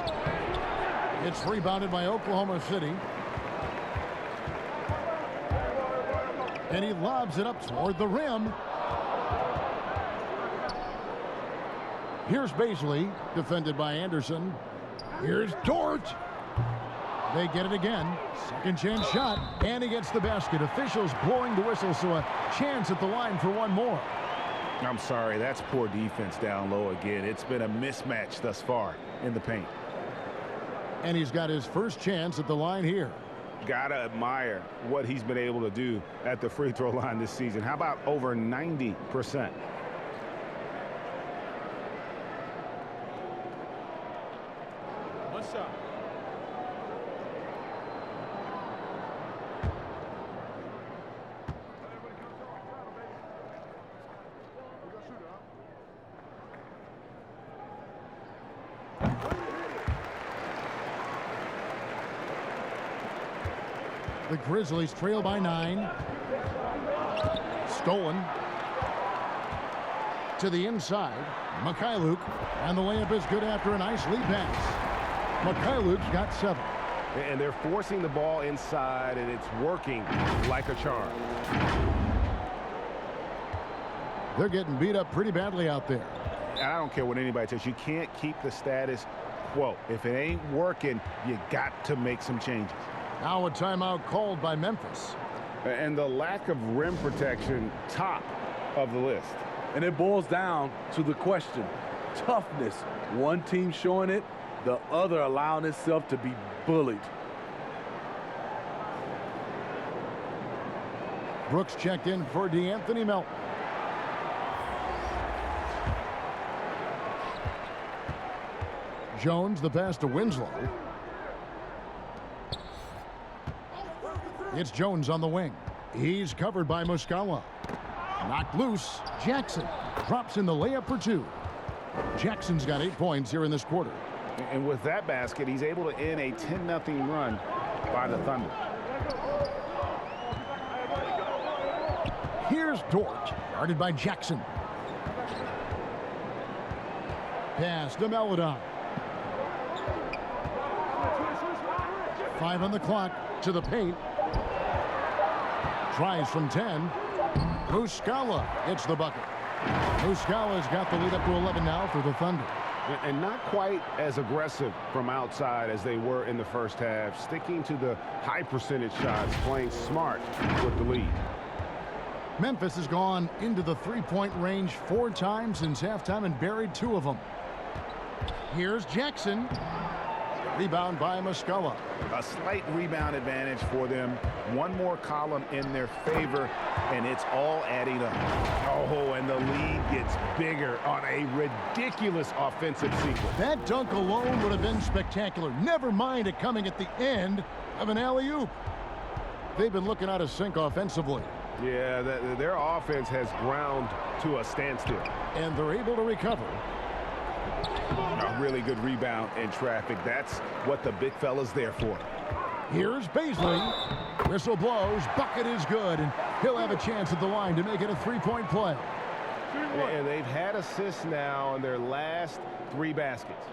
It's rebounded by Oklahoma City. And he lobs it up toward the rim. Here's Baisley, defended by Anderson. Here's Dort. They get it again. Second chance shot, and he gets the basket. Officials blowing the whistle, so a chance at the line for one more. I'm sorry, that's poor defense down low again. It's been a mismatch thus far in the paint. And he's got his first chance at the line here. Gotta admire what he's been able to do at the free throw line this season. How about over 90%? One shot. The Grizzlies trail by 9. Stolen to the inside. Mikhailuk, and the layup is good after a nice lead pass. Mikhailuk's got 7. And they're forcing the ball inside, and it's working like a charm. They're getting beat up pretty badly out there. And I don't care what anybody says. You can't keep the status quo. If it ain't working, you got to make some changes. Now a timeout called by Memphis. And the lack of rim protection, top of the list. And it boils down to the question, toughness. One team showing it, the other allowing itself to be bullied. Brooks checked in for DeAnthony Melton. Jones, the pass to Winslow. It's Jones on the wing. He's covered by Muscala. Knocked loose. Jackson drops in the layup for 2. Jackson's got 8 points here in this quarter. And with that basket, he's able to end a 10-0 run by the Thunder. Here's Dort, guarded by Jackson. Pass to Melodon. 5 on the clock, to the paint. Tries from 10. Muscala hits the bucket. Muscala's got the lead up to 11 now for the Thunder. And not quite as aggressive from outside as they were in the first half, sticking to the high percentage shots, playing smart with the lead. Memphis has gone into the three-point range 4 times since halftime and buried 2 of them. Here's Jackson. Rebound by Muscala. A slight rebound advantage for them. One more column in their favor, and it's all adding up. Oh, and the lead gets bigger on a ridiculous offensive sequence. That dunk alone would have been spectacular. Never mind it coming at the end of an alley-oop. They've been looking out of sync offensively. Yeah, their offense has ground to a standstill. And they're able to recover. A really good rebound in traffic. That's what the big fella's there for. Here's Baisley. Whistle blows. Bucket is good. And he'll have a chance at the line to make it a 3-point play. And they've had assists now on their last 3 baskets.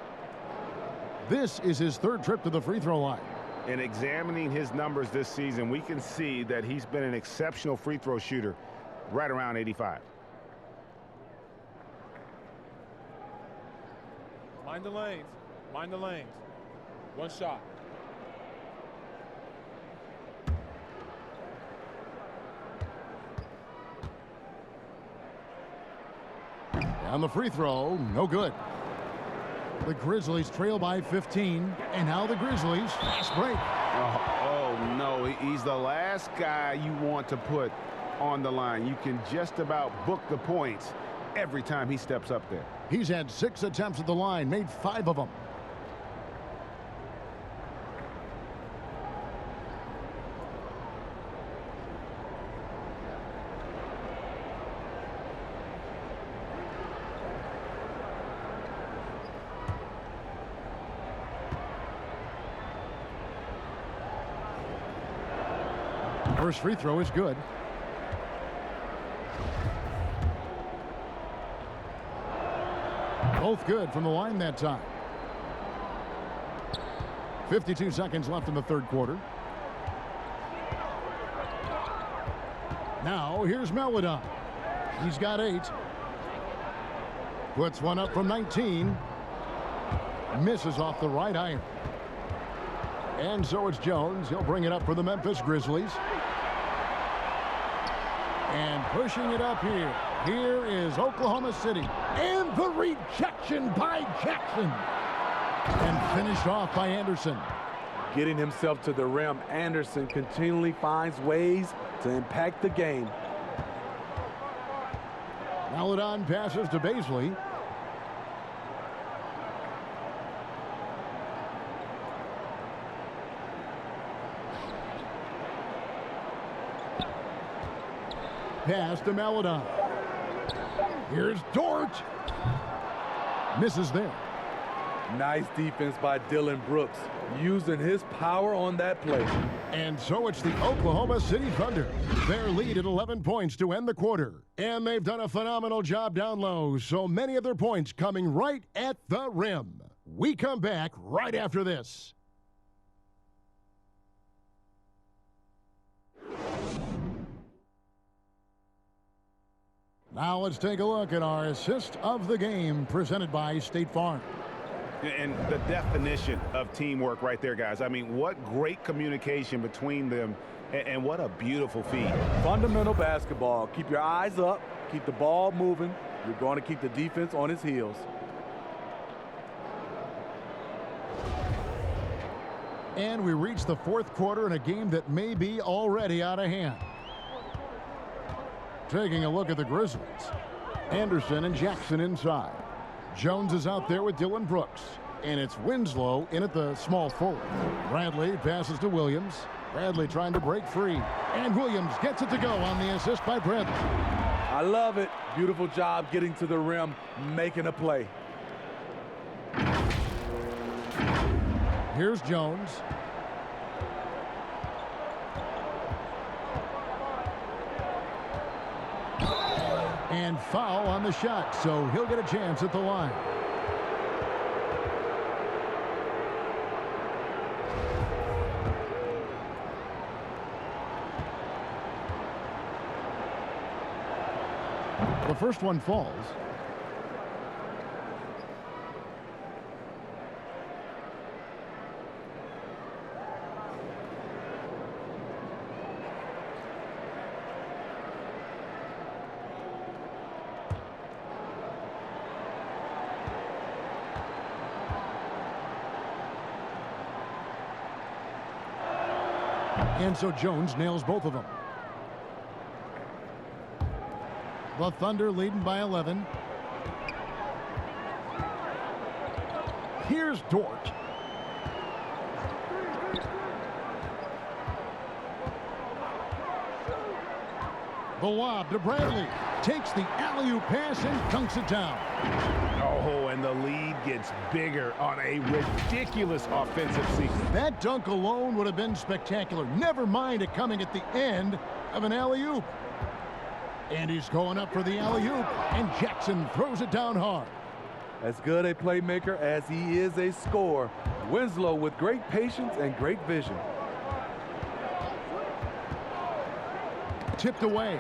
This is his 3rd trip to the free throw line. In examining his numbers this season, we can see that he's been an exceptional free throw shooter, right around 85. Mind the lanes. Mind the lanes. One shot. On the free throw, no good. The Grizzlies trail by 15, and now the Grizzlies fast break. Oh, no, he's the last guy you want to put on the line. You can just about book the points every time he steps up there. He's had 6 attempts at the line, made 5 of them. First free throw is good. Both good from the line that time. 52 seconds left in the 3rd quarter. Now here's Melodon. He's got 8. Puts one up from 19. Misses off the right iron. And so it's Jones. He'll bring it up for the Memphis Grizzlies. And pushing it up here. Here is Oklahoma City. And the rejection by Jackson. And finished off by Anderson. Getting himself to the rim, Anderson continually finds ways to impact the game. Maladon passes to Baisley. Pass to Maladon. Here's Dort. Misses there. Nice defense by Dylan Brooks, using his power on that play. And so it's the Oklahoma City Thunder. Their lead at 11 points to end the quarter. And they've done a phenomenal job down low, so many of their points coming right at the rim. We come back right after this. Now let's take a look at our assist of the game presented by State Farm. And the definition of teamwork right there, guys. I mean, what great communication between them, and what a beautiful feed. Fundamental basketball. Keep your eyes up. Keep the ball moving. You're going to keep the defense on its heels. And we reach the fourth quarter in a game that may be already out of hand. Taking a look at the Grizzlies. Anderson and Jackson inside. Jones is out there with Dylan Brooks. And it's Winslow in at the small forward. Bradley passes to Williams. Bradley trying to break free. And Williams gets it to go on the assist by Bradley. I love it. Beautiful job getting to the rim, making a play. Here's Jones. And foul on the shot, so he'll get a chance at the line. The first one falls. And so Jones nails both of them. The Thunder leading by 11. Here's Dort. The lob to Bradley. Takes the alley-oop pass and dunks it down. Oh, and the lead gets bigger on a ridiculous offensive sequence. That dunk alone would have been spectacular. Never mind it coming at the end of an alley-oop. And he's going up for the alley-oop, and Jackson throws it down hard. As good a playmaker as he is a scorer, Winslow with great patience and great vision. Tipped away.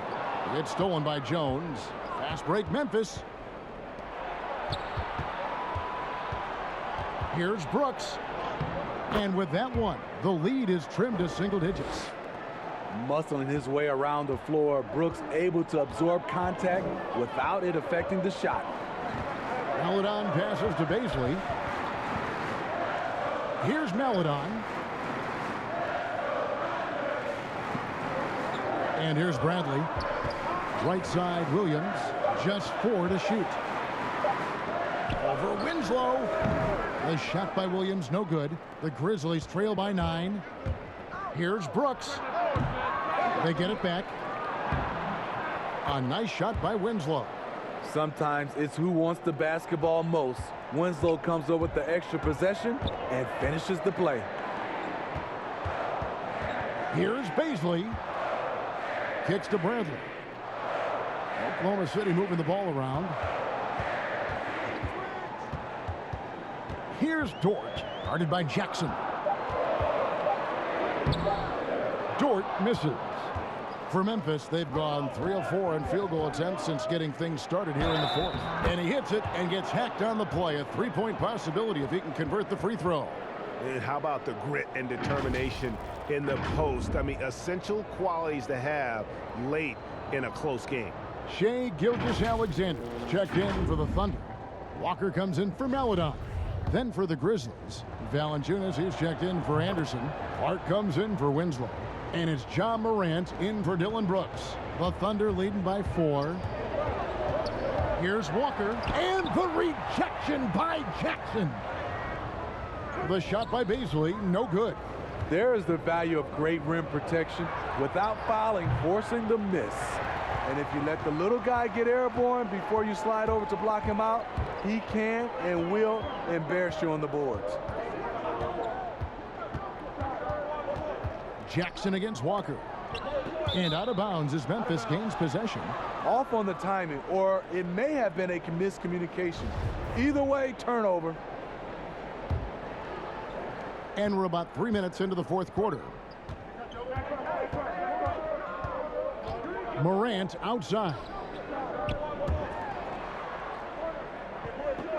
It's stolen by Jones. Fast break, Memphis. Here's Brooks. And with that one, the lead is trimmed to single digits. Muscling his way around the floor, Brooks able to absorb contact without it affecting the shot. Maladon passes to Baisley. Here's Maladon. And here's Bradley. Right side, Williams. Just 4 to shoot. Over Winslow. The shot by Williams, no good. The Grizzlies trail by 9. Here's Brooks. They get it back. A nice shot by Winslow. Sometimes it's who wants the basketball most. Winslow comes up with the extra possession and finishes the play. Here's Baisley. Kicks to Bradley. Oklahoma City moving the ball around. Here's Dort, guarded by Jackson. Dort misses. For Memphis, they've gone 3 of 4 in field goal attempts since getting things started here in the fourth. And he hits it and gets hacked on the play. A 3-point possibility if he can convert the free throw. And how about the grit and determination in the post? I mean, essential qualities to have late in a close game. Shai Gilgeous-Alexander checked in for the Thunder. Walker comes in for Maladon. Then for the Grizzlies, Valanciunas, he's checked in for Anderson. Clark comes in for Winslow. And it's John Morant in for Dillon Brooks. The Thunder leading by 4. Here's Walker, and the rejection by Jackson. The shot by Beasley, no good. There is the value of great rim protection without fouling, forcing the miss. And if you let the little guy get airborne before you slide over to block him out, he can and will embarrass you on the boards. Jackson against Walker. And out of bounds as Memphis gains possession. Off on the timing, or it may have been a miscommunication. Either way, turnover. And we're about 3 minutes into the fourth quarter. Morant outside.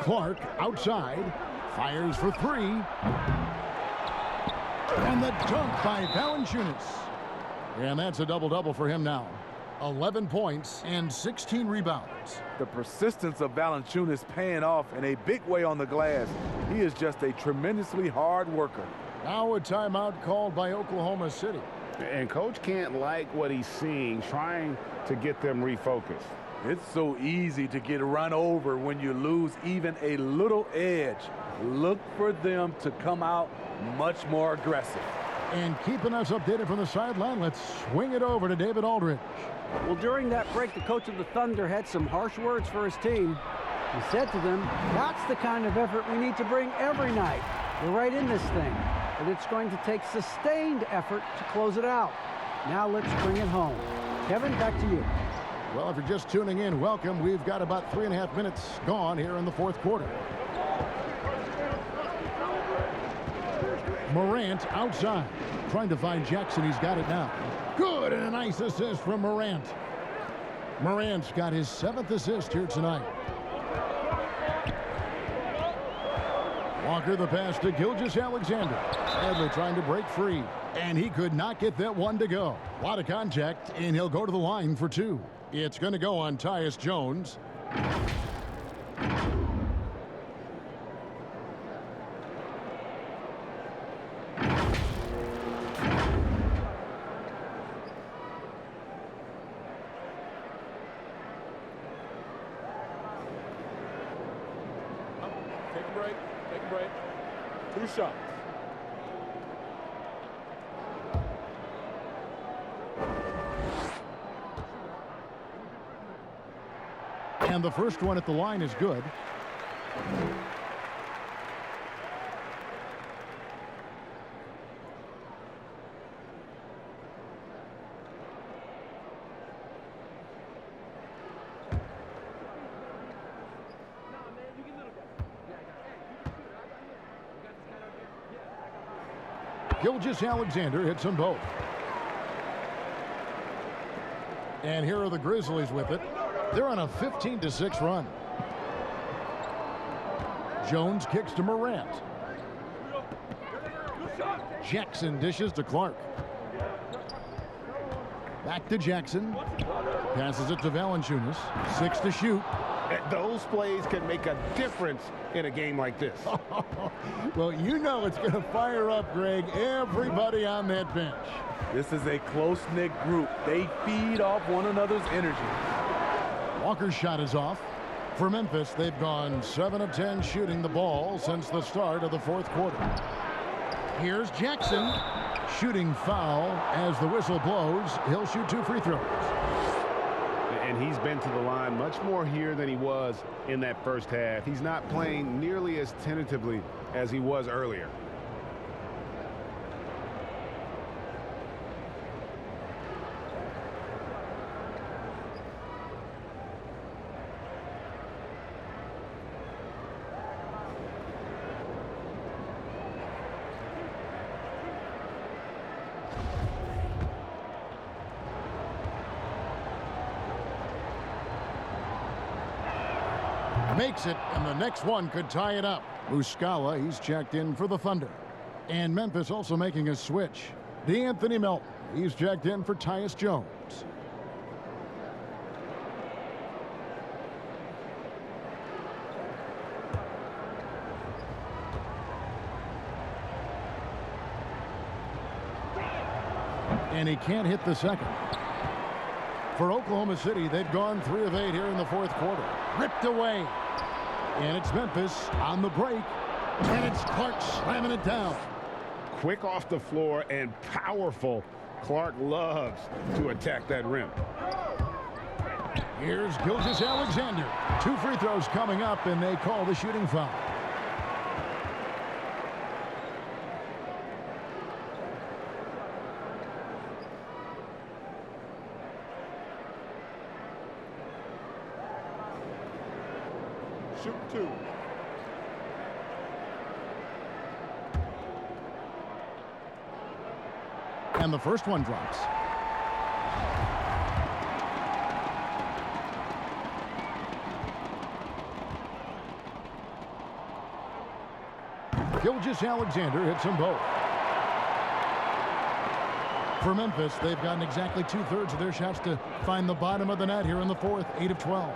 Clark outside. Fires for 3. And the dunk by Valanciunas. And that's a double-double for him now. 11 points and 16 rebounds. The persistence of Valanciunas paying off in a big way on the glass. He is just a tremendously hard worker. Now a timeout called by Oklahoma City. And coach can't like what he's seeing, trying to get them refocused. It's so easy to get run over when you lose even a little edge. Look for them to come out much more aggressive. And keeping us updated from the sideline, let's swing it over to David Aldridge. Well, during that break, the coach of the Thunder had some harsh words for his team. He said to them, that's the kind of effort we need to bring every night. We're right in this thing, but it's going to take sustained effort to close it out. Now let's bring it home. Kevin, back to you. Well, if you're just tuning in, welcome. We've got about 3.5 minutes gone here in the fourth quarter. Morant outside, trying to find Jackson. He's got it now. Good, and a nice assist from Morant. Morant's got his 7th assist here tonight. Walker the pass to Gilgeous-Alexander. Sadly trying to break free, and he could not get that one to go. A lot of contact, and he'll go to the line for 2. It's going to go on Tyus Jones. Take a break. Take a break. 2 shots. And the first one at the line is good. Gilgeous-Alexander hits them both. And here are the Grizzlies with it. They're on a 15-6 run. Jones kicks to Morant. Jackson dishes to Clark. Back to Jackson. Passes it to Valanciunas. 6 to shoot. Those plays can make a difference in a game like this. Well, you know it's going to fire up, Greg, everybody on that bench. This is a close-knit group. They feed off one another's energy. Walker's shot is off. For Memphis, they've gone 7 of 10 shooting the ball since the start of the fourth quarter. Here's Jackson. Shooting foul as the whistle blows. He'll shoot 2 free throws. And he's been to the line much more here than he was in that first half. He's not playing nearly as tentatively as he was earlier. Makes it, and the next one could tie it up. Muscala, he's checked in for the Thunder. And Memphis also making a switch. DeAnthony Melton, he's checked in for Tyus Jones. And he can't hit the second. For Oklahoma City, they've gone 3 of 8 here in the fourth quarter. Ripped away. And it's Memphis on the break. And it's Clark slamming it down. Quick off the floor and powerful. Clark loves to attack that rim. Here's Gilgeous-Alexander. 2 free throws coming up, and they call the shooting foul. Shoot 2. And the first one drops. Gilgeous-Alexander hits them both. For Memphis, they've gotten exactly 2/3 of their shots to find the bottom of the net here in the fourth, 8 of 12.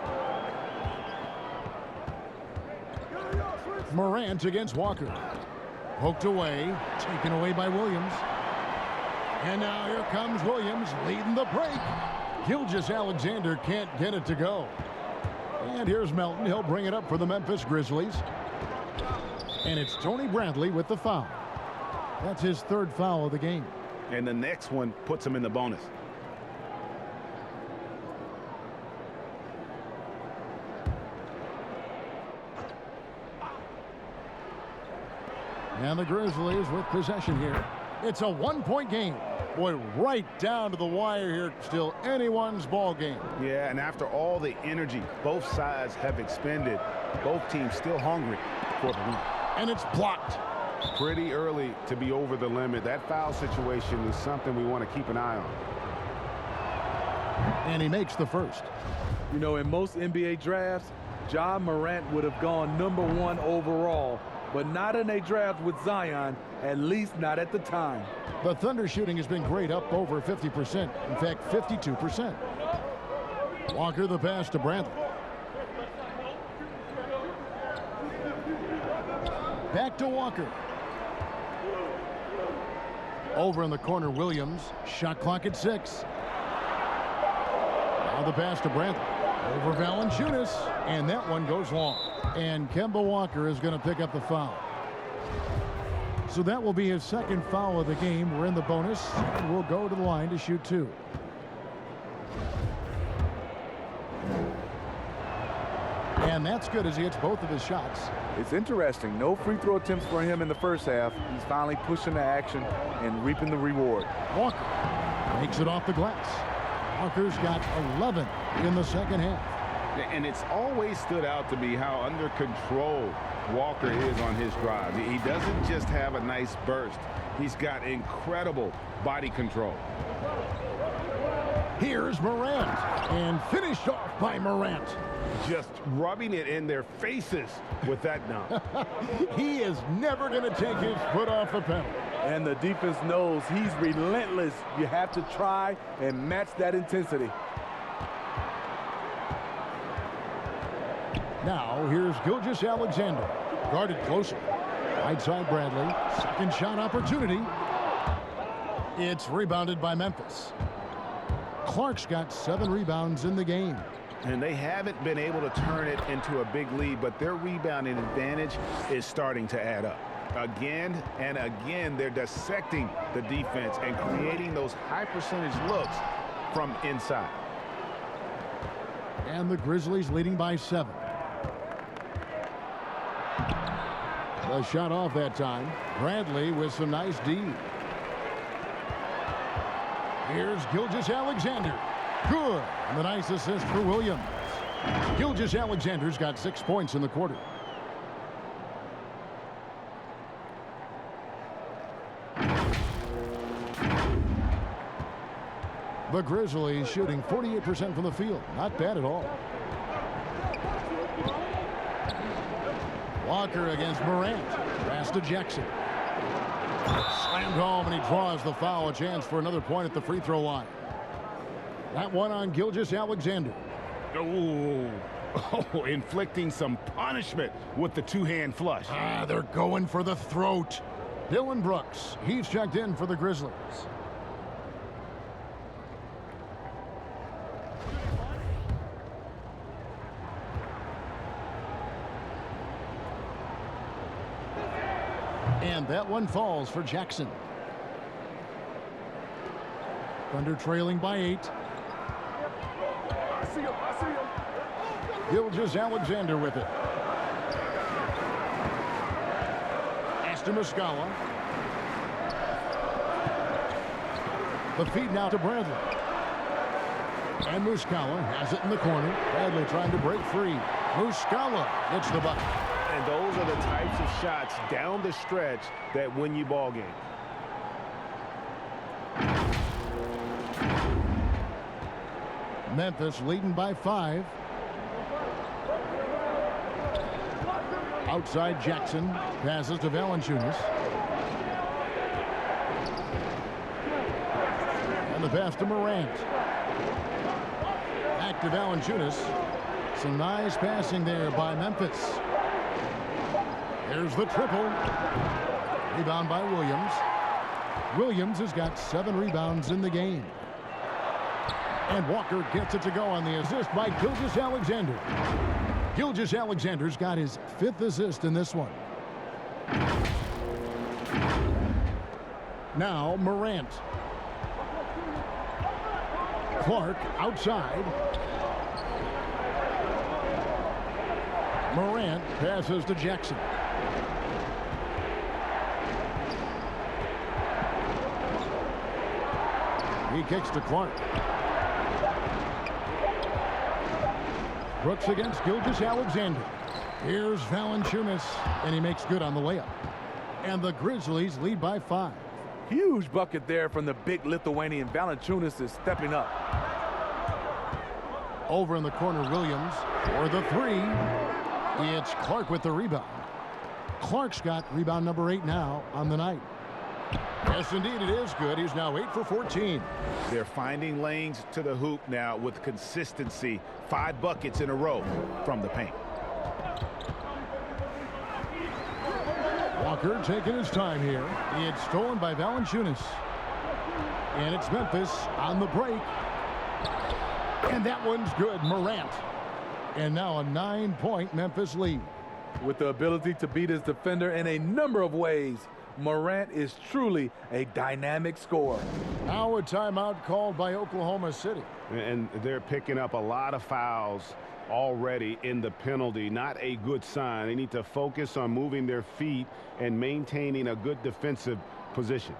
Morant against Walker. Poked away, taken away by Williams. And now here comes Williams leading the break. Gilgeous-Alexander can't get it to go. And here's Melton. He'll bring it up for the Memphis Grizzlies. And it's Tony Bradley with the foul. That's his 3rd foul of the game. And the next one puts him in the bonus. And the Grizzlies with possession here. It's a 1-point game. Boy, right down to the wire here. Still anyone's ball game. Yeah, and after all the energy both sides have expended, both teams still hungry for the win. And it's blocked. Pretty early to be over the limit. That foul situation is something we want to keep an eye on. And he makes the first. You know, in most NBA drafts, Ja Morant would have gone #1 overall, but not in a draft with Zion, at least not at the time. The Thunder shooting has been great, up over 50%. In fact, 52%. Walker the pass to Bradley. Back to Walker. Over in the corner, Williams. Shot clock at 6. Now the pass to Bradley. Over Valanciunas. And that one goes long. And Kemba Walker is going to pick up the foul. So that will be his 2nd foul of the game. We're in the bonus. And we'll go to the line to shoot 2. And that's good as he hits both of his shots. It's interesting. No free throw attempts for him in the first half. He's finally pushing the action and reaping the reward. Walker makes it off the glass. Walker's got 11 in the second half. And it's always stood out to me how under control Walker is on his drives. He doesn't just have a nice burst. He's got incredible body control. Here's Morant. And finished off by Morant. Just rubbing it in their faces with that dunk. He is never going to take his foot off the pedal. And the defense knows he's relentless. You have to try and match that intensity. Now, here's Gilgeous-Alexander. Guarded closer. Right side Bradley. Second shot opportunity. It's rebounded by Memphis. Clark's got 7 rebounds in the game. And they haven't been able to turn it into a big lead, but their rebounding advantage is starting to add up. Again and again, they're dissecting the defense and creating those high percentage looks from inside. And the Grizzlies leading by 7. The shot off that time. Bradley with some nice D. Here's Gilgeous-Alexander. Good. And the nice assist for Williams. Gilgeous-Alexander's got 6 points in the quarter. The Grizzlies shooting 48% from the field. Not bad at all. Walker against Morant. Pass to Jackson. Slammed home, and he draws the foul. A chance for another point at the free throw line. That one on Gilgeous-Alexander. Oh, inflicting some punishment with the two-hand flush. They're going for the throat. Dylan Brooks, he's checked in for the Grizzlies. And that one falls for Jackson. Thunder trailing by 8. I see him. Gilgeous-Alexander with it. Muscala. The feed now to Bradley. And Muscala has it in the corner. Bradley trying to break free. Muscala gets the bucket. And those are the types of shots down the stretch that win you ball games. Memphis leading by 5. Outside Jackson passes to Valanciunas. And the pass to Morant. Back to Valanciunas. Some nice passing there by Memphis. Here's the triple. Rebound by Williams. Williams has got 7 rebounds in the game. And Walker gets it to go on the assist by Gilgeous-Alexander. Gilgeous-Alexander's got his 5th assist in this one. Now Morant. Clark outside. Morant passes to Jackson. He kicks to Clark. Brooks against Gilgeous-Alexander. Here's Valanciunas, and he makes good on the layup. And the Grizzlies lead by 5. Huge bucket there from the big Lithuanian. Valanciunas is stepping up. Over in the corner, Williams for the 3. It's Clark with the rebound. Clark's got rebound number 8 now on the night. Yes, indeed, it is good. He's now 8 for 14. They're finding lanes to the hoop now with consistency. 5 buckets in a row from the paint. Walker taking his time here. It's stolen by Valanciunas. And it's Memphis on the break. And that one's good. Morant. And now a 9-point Memphis lead. With the ability to beat his defender in a number of ways, Morant is truly a dynamic scorer. Now a timeout called by Oklahoma City. And they're picking up a lot of fouls already in the penalty. Not a good sign. They need to focus on moving their feet and maintaining a good defensive position.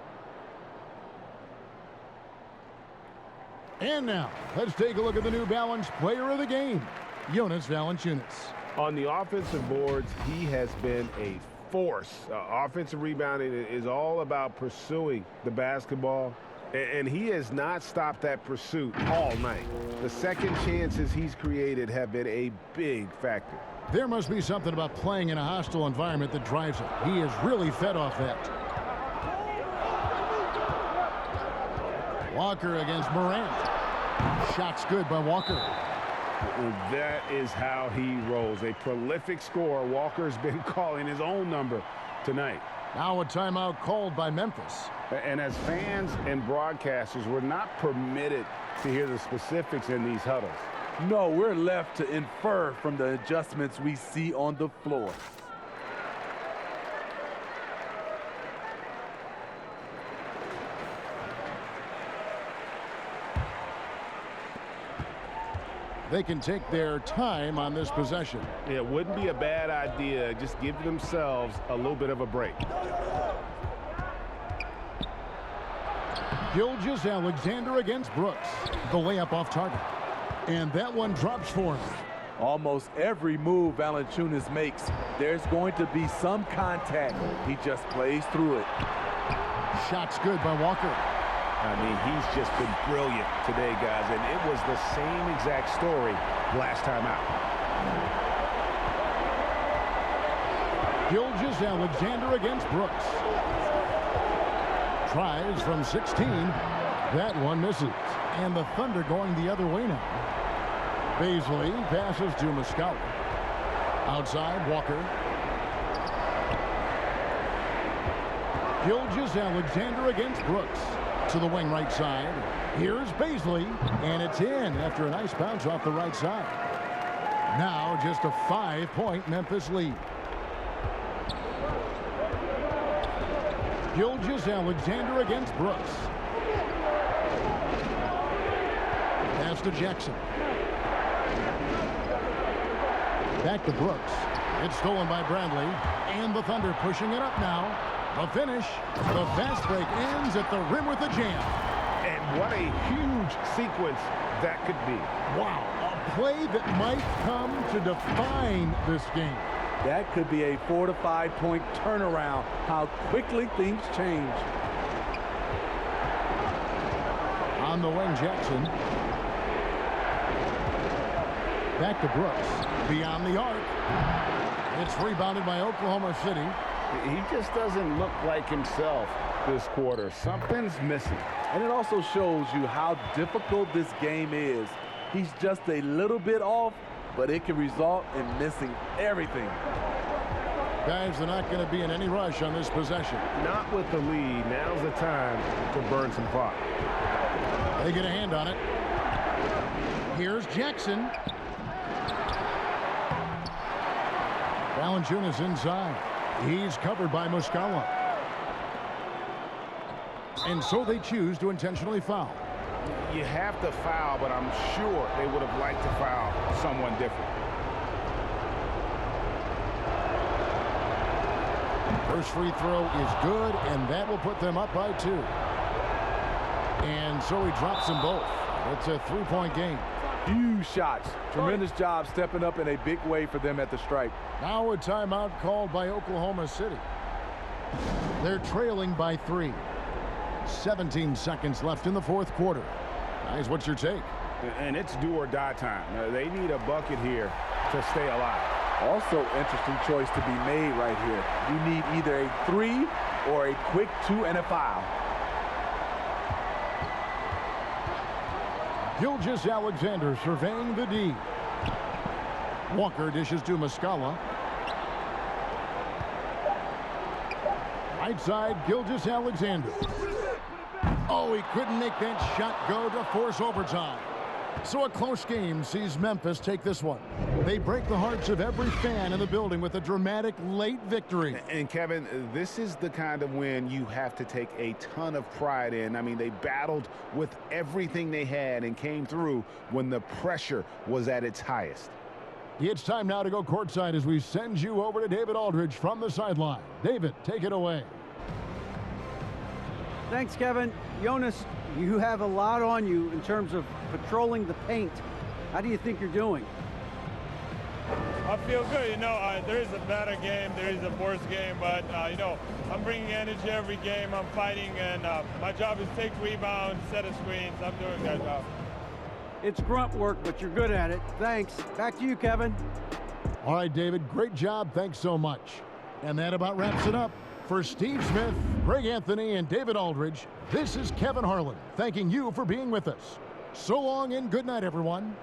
And now, let's take a look at the New Balance player of the game, Jonas Valanciunas. On the offensive boards, he has been a force. Offensive rebounding is all about pursuing the basketball, and he has not stopped that pursuit all night. The second chances he's created have been a big factor. There must be something about playing in a hostile environment that drives it. He is really fed off that. Walker against Morant. Shot's good by Walker. That is how he rolls. A prolific scorer. Walker's been calling his own number tonight. Now a timeout called by Memphis. And as fans and broadcasters, we're not permitted to hear the specifics in these huddles. No, we're left to infer from the adjustments we see on the floor. They can take their time on this possession. It wouldn't be a bad idea. Just give themselves a little bit of a break. Gilgeous-Alexander against Brooks. The layup off target. And that one drops for him. Almost every move Valanciunas makes, there's going to be some contact. He just plays through it. Shot's good by Walker. I mean, he's just been brilliant today, guys, and it was the same exact story last time out. Gilgeous-Alexander against Brooks. Tries from 16. That one misses. And the Thunder going the other way now. Baisley passes to Muscala. Outside, Walker. Gilgeous-Alexander against Brooks. To the wing right side. Here's Baisley, and it's in after a nice bounce off the right side. Now just a 5-point Memphis lead. Gilgeous-Alexander against Brooks. Pass to Jackson. Back to Brooks. It's stolen by Bradley. And the Thunder pushing it up now. The finish. The fast break ends at the rim with a jam. And what a huge sequence that could be. Wow. A play that might come to define this game. That could be a 4 to 5 point turnaround. How quickly things change. On the wing, Jackson. Back to Brooks. Beyond the arc. It's rebounded by Oklahoma City. He just doesn't look like himself this quarter. Something's missing. And it also shows you how difficult this game is. He's just a little bit off, but it can result in missing everything. Guys, they're not going to be in any rush on this possession. Not with the lead. Now's the time to burn some clock. They get a hand on it. Here's Jackson. Valanciunas inside. He's covered by Muscala. And so they choose to intentionally foul. You have to foul, but I'm sure they would have liked to foul someone different. First free throw is good, and that will put them up by 2. And so he drops them both. It's a 3-point game. Huge shots. Tremendous job stepping up in a big way for them at the stripe. Now a timeout called by Oklahoma City. They're trailing by 3. 17 seconds left in the fourth quarter. Guys, what's your take? And it's do or die time. They need a bucket here to stay alive. Also interesting choice to be made right here. You need either a 3 or a quick 2 and a foul. Gilgeous-Alexander surveying the D. Walker dishes to Muscala. Right side, Gilgeous-Alexander. Oh, he couldn't make that shot go to force overtime. So a close game sees Memphis take this one. They break the hearts of every fan in the building with a dramatic late victory. And Kevin, this is the kind of win you have to take a ton of pride in. I mean, they battled with everything they had and came through when the pressure was at its highest. It's time now to go courtside as we send you over to David Aldridge from the sideline. David, take it away. Thanks, Kevin. Jonas, you have a lot on you in terms of patrolling the paint. How do you think you're doing? I feel good. You know, there is a better game, there is a worse game, but, you know, I'm bringing energy every game. I'm fighting, and my job is take rebounds, set of screens. I'm doing that job. It's grunt work, but you're good at it. Thanks. Back to you, Kevin. All right, David, great job. Thanks so much. And that about wraps it up. For Steve Smith, Greg Anthony, and David Aldridge, this is Kevin Harlan thanking you for being with us. So long and good night, everyone.